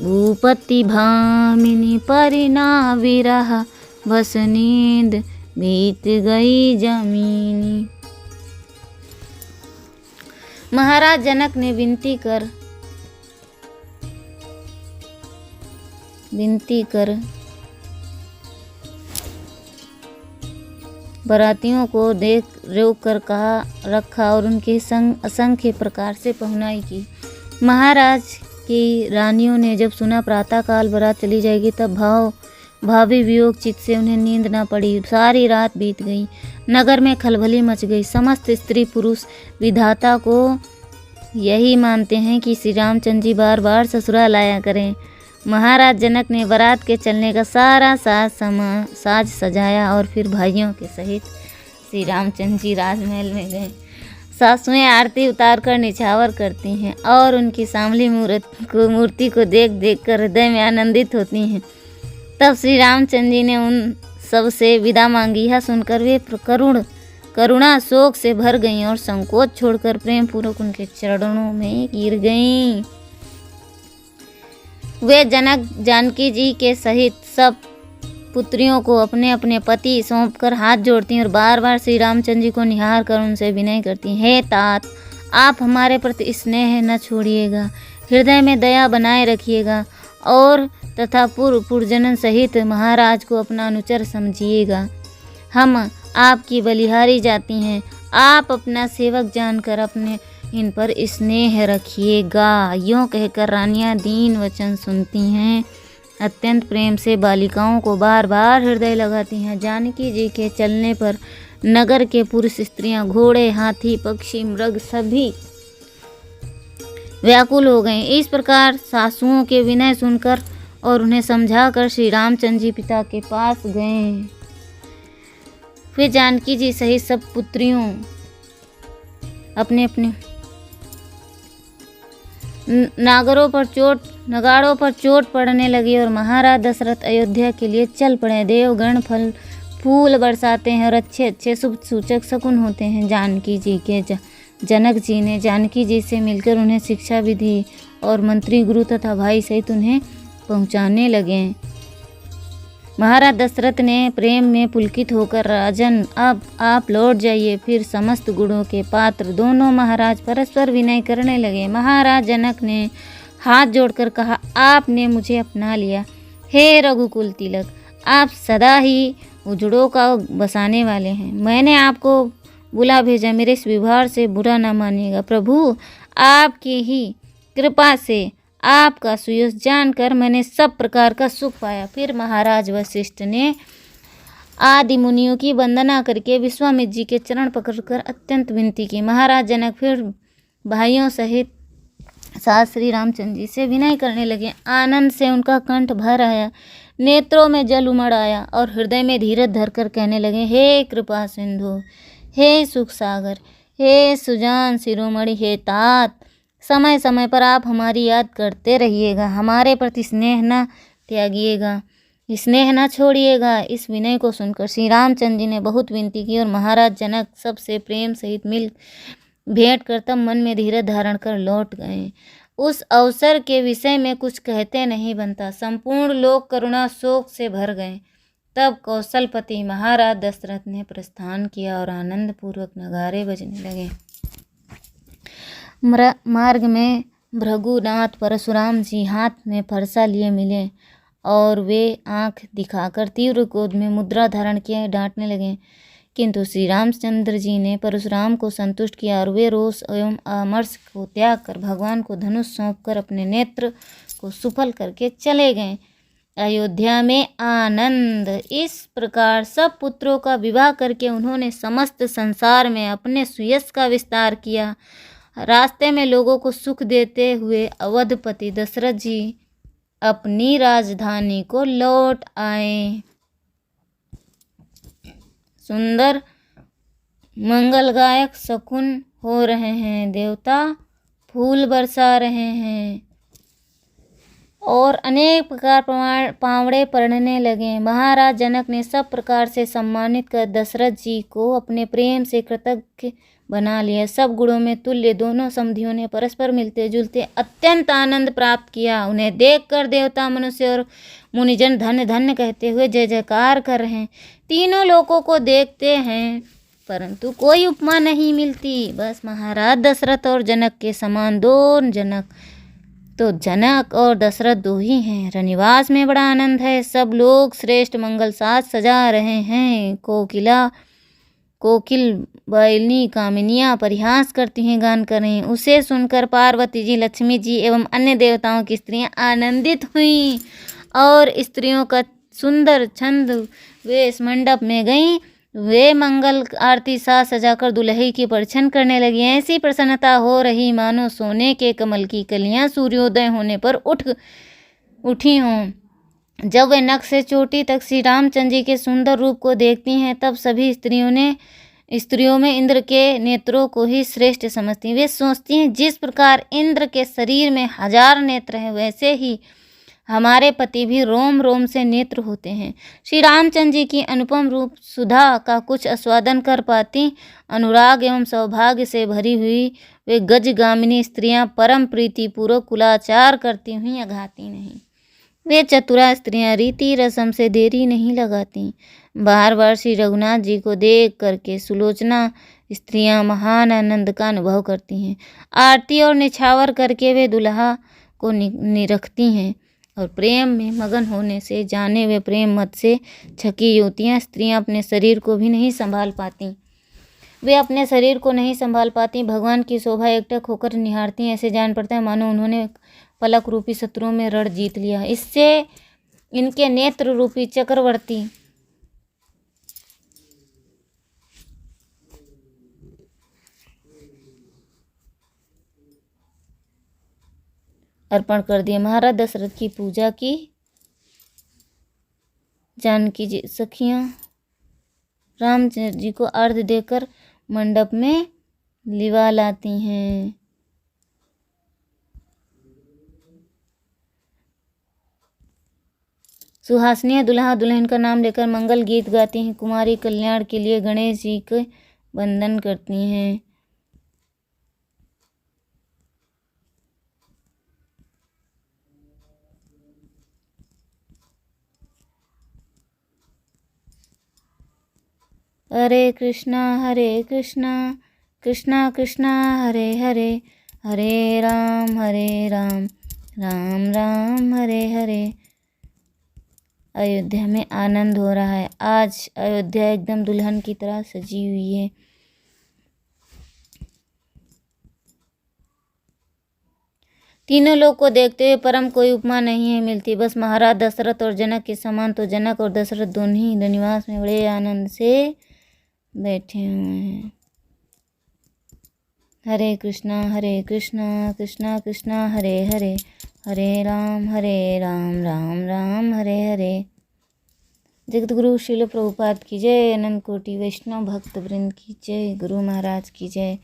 भूपति भामिनी परिना विरह, बस नींद बीत गई जमीनी। महाराज जनक ने विनती कर बरातियों को देख रोक कर कहा रखा और उनके संग असंख्य प्रकार से पहुनाई की। महाराज की रानियों ने जब सुना प्रातःकाल बारात चली जाएगी, तब भावी वियोग चित्त से उन्हें नींद न पड़ी। सारी रात बीत गई। नगर में खलबली मच गई। समस्त स्त्री पुरुष विधाता को यही मानते हैं कि श्री रामचंद्र जी बार बार ससुराल आया करें। महाराज जनक ने बारात के चलने का सारा साज सजाया और फिर भाइयों के सहित श्री रामचंद्र जी राजमहल में गए। सासुएं आरती उतारकर निछावर करती हैं और उनकी सांवली मूर्ति को देख देख कर हृदय में आनंदित होती हैं। तब श्री रामचंद्र जी ने उन सब से विदा मांगी। यह सुनकर वे करुणा शोक से भर गईं और संकोच छोड़कर प्रेम पूर्वक उनके चरणों में गिर गईं। वे जनक जानकी जी के सहित सब पुत्रियों को अपने अपने पति सौंपकर हाथ जोड़ती और बार बार श्री रामचंद्र जी को निहार कर उनसे विनय करती। हे तात, आप हमारे प्रति स्नेह न छोड़िएगा, हृदय में दया बनाए रखिएगा और तथा पूर्वजनन सहित महाराज को अपना अनुचर समझिएगा। हम आपकी बलिहारी जाती हैं, आप अपना सेवक जानकर अपने इन पर स्नेह रखिएगा। यूँ कहकर रानियां दीन वचन सुनती हैं। अत्यंत प्रेम से बालिकाओं को बार बार हृदय लगाती हैं। जानकी जी के चलने पर नगर के पुरुष, स्त्रियां, घोड़े, हाथी, पक्षी, मृग सभी व्याकुल हो गए। इस प्रकार सासुओं के विनय सुनकर और उन्हें समझाकर श्री रामचंद्र जी पिता के पास गए। फिर जानकी जी सहित सब पुत्रियों अपने अपने नगाड़ों पर चोट पड़ने लगी और महाराज दशरथ अयोध्या के लिए चल पड़े। देवगण फूल बरसाते हैं और अच्छे अच्छे शुभ सूचक शकुन होते हैं। जानकी जी के जनक जी ने जानकी जी से मिलकर उन्हें शिक्षा भी दी और मंत्री, गुरु तथा भाई सहित उन्हें पहुंचाने लगे। महाराज दशरथ ने प्रेम में पुलकित होकर, राजन अब आप लौट जाइए। फिर समस्त गुणों के पात्र दोनों महाराज परस्पर विनय करने लगे। महाराज जनक ने हाथ जोड़कर कहा, आपने मुझे अपना लिया। हे रघुकुल तिलक, आप सदा ही उजड़ों का बसाने वाले हैं। मैंने आपको बुला भेजा, मेरे इस व्यवहार से बुरा ना मानिएगा। प्रभु, आपकी ही कृपा से आपका सुयश जानकर मैंने सब प्रकार का सुख पाया। फिर महाराज वशिष्ठ ने आदि मुनियों की वंदना करके विश्वामित्र जी के चरण पकड़कर अत्यंत विनती की। महाराज जनक फिर भाइयों सहित साथ श्री रामचंद्र जी से विनय करने लगे। आनंद से उनका कंठ भर आया, नेत्रों में जल उमड़ आया और हृदय में धीरज धरकर कहने लगे, हे कृपा सिंधु, हे सुख सागर, हे सुजान शिरोमणि, हे तात, समय समय पर आप हमारी याद करते रहिएगा, हमारे प्रति स्नेह न त्यागिएगा, स्नेह न छोड़िएगा। इस विनय को सुनकर श्री रामचंद्र जी ने बहुत विनती की और महाराज जनक सबसे प्रेम सहित मिल भेंट कर तब मन में धीरज धारण कर लौट गए। उस अवसर के विषय में कुछ कहते नहीं बनता। संपूर्ण लोक करुणा शोक से भर गए। तब कौशलपति महाराज दशरथ ने प्रस्थान किया और आनंद पूर्वक नगारे बजने लगे। मार्ग में भृगुनाथ परशुराम जी हाथ में फरसा लिए मिले और वे आंख दिखाकर तीव्र क्रोध में मुद्रा धारण किए डांटने लगे, किंतु श्री रामचंद्र जी ने परशुराम को संतुष्ट किया और वे रोष एवं अमर्ष को त्याग कर भगवान को धनुष सौंपकर अपने नेत्र को सुफल करके चले गए। अयोध्या में आनंद। इस प्रकार सब पुत्रों का विवाह करके उन्होंने समस्त संसार में अपने सुयश का विस्तार किया। रास्ते में लोगों को सुख देते हुए अवधपति दशरथ जी अपनी राजधानी को लौट आए। सुंदर मंगलगायक शकुन हो रहे हैं, देवता फूल बरसा रहे हैं और अनेक प्रकार पावड़े पड़ने लगे। महाराज जनक ने सब प्रकार से सम्मानित कर दशरथ जी को अपने प्रेम से कृतज्ञ बना लिया। सब गुणों में तुल्य दोनों समधियों ने परस्पर मिलते जुलते अत्यंत आनंद प्राप्त किया। उन्हें देखकर देवता, मनुष्य और मुनिजन धन्य धन्य कहते हुए जय जयकार कर रहे हैं। तीनों लोकों को देखते हैं परंतु कोई उपमा नहीं मिलती। बस महाराज दशरथ और जनक के समान दो जनक तो जनक और दशरथ दो ही हैं। रनिवास में बड़ा आनंद है। सब लोग श्रेष्ठ मंगल साज सजा रहे हैं। कोकिल बैलनी कामिनियाँ परिहास करती हैं, गान कर रही हैं। उसे सुनकर पार्वती जी, लक्ष्मी जी एवं अन्य देवताओं की स्त्रियां आनंदित हुईं और स्त्रियों का सुंदर छंद वेश मंडप में गईं। वे मंगल आरती साज सजाकर दुल्हे की परिछन करने लगी। ऐसी प्रसन्नता हो रही मानो सोने के कमल की कलियां सूर्योदय होने पर उठी हों। जब वे नख से चोटी तक श्री रामचंद्र जी के सुंदर रूप को देखती हैं तब सभी स्त्रियों में इंद्र के नेत्रों को ही श्रेष्ठ समझती। वे सोचती हैं, जिस प्रकार इंद्र के शरीर में 1000 नेत्र हैं वैसे ही हमारे पति भी रोम रोम से नेत्र होते हैं। श्री रामचंद्र जी की अनुपम रूप सुधा का कुछ आस्वादन कर पाती अनुराग एवं सौभाग्य से भरी हुई वे गजगामिनी स्त्रियां परम प्रीति पूर्वक कुलाचार करती हुई अघाती नहीं। वे चतुरा स्त्रियां रीति रस्म से देरी नहीं लगाती। बार बार श्री रघुनाथ जी को देख करके सुलोचना स्त्रियां महान आनंद का अनुभव करती हैं। आरती और निछावर करके वे दुल्हा को निरखती हैं और प्रेम में मगन होने से जाने वे प्रेम मत से छकी युवतियाँ स्त्रियां अपने शरीर को भी नहीं संभाल पाती। वे अपने शरीर को नहीं संभाल पाती, भगवान की शोभा एकटक होकर निहारती। ऐसे जान पड़ता है मानो उन्होंने पलक रूपी शत्रुओं में रण जीत लिया। इससे इनके नेत्र रूपी चक्रवर्ती अर्पण कर दिए। महाराज दशरथ की पूजा की। जानकी जी सखियां रामचंद्र जी को अर्घ्य देकर मंडप में लिवा लाती हैं। सुहासिनियाँ दुल्हा दुल्हन का नाम लेकर मंगल गीत गाती हैं। कुमारी कल्याण के लिए गणेश जी के वंदन करती हैं। हरे कृष्णा कृष्णा कृष्णा हरे हरे, हरे राम राम राम हरे हरे। अयोध्या में आनंद हो रहा है। आज अयोध्या एकदम दुल्हन की तरह सजी हुई है। तीनों लोग को देखते हुए परम कोई उपमा नहीं है मिलती। बस महाराज दशरथ और जनक के समान तो जनक और दशरथ दोनों ही निवास में बड़े आनंद से बैठे हुए हैं। हरे कृष्णा कृष्णा कृष्णा हरे हरे, हरे राम राम राम हरे हरे। जगतगुरु श्रील प्रभुपाद की जय, अनंत कोटि वैष्णव भक्त वृंद की जय, गुरु महाराज की जय।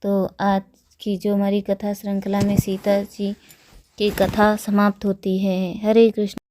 तो आज की जो हमारी कथा श्रृंखला में सीता जी की कथा समाप्त होती है। हरे कृष्ण।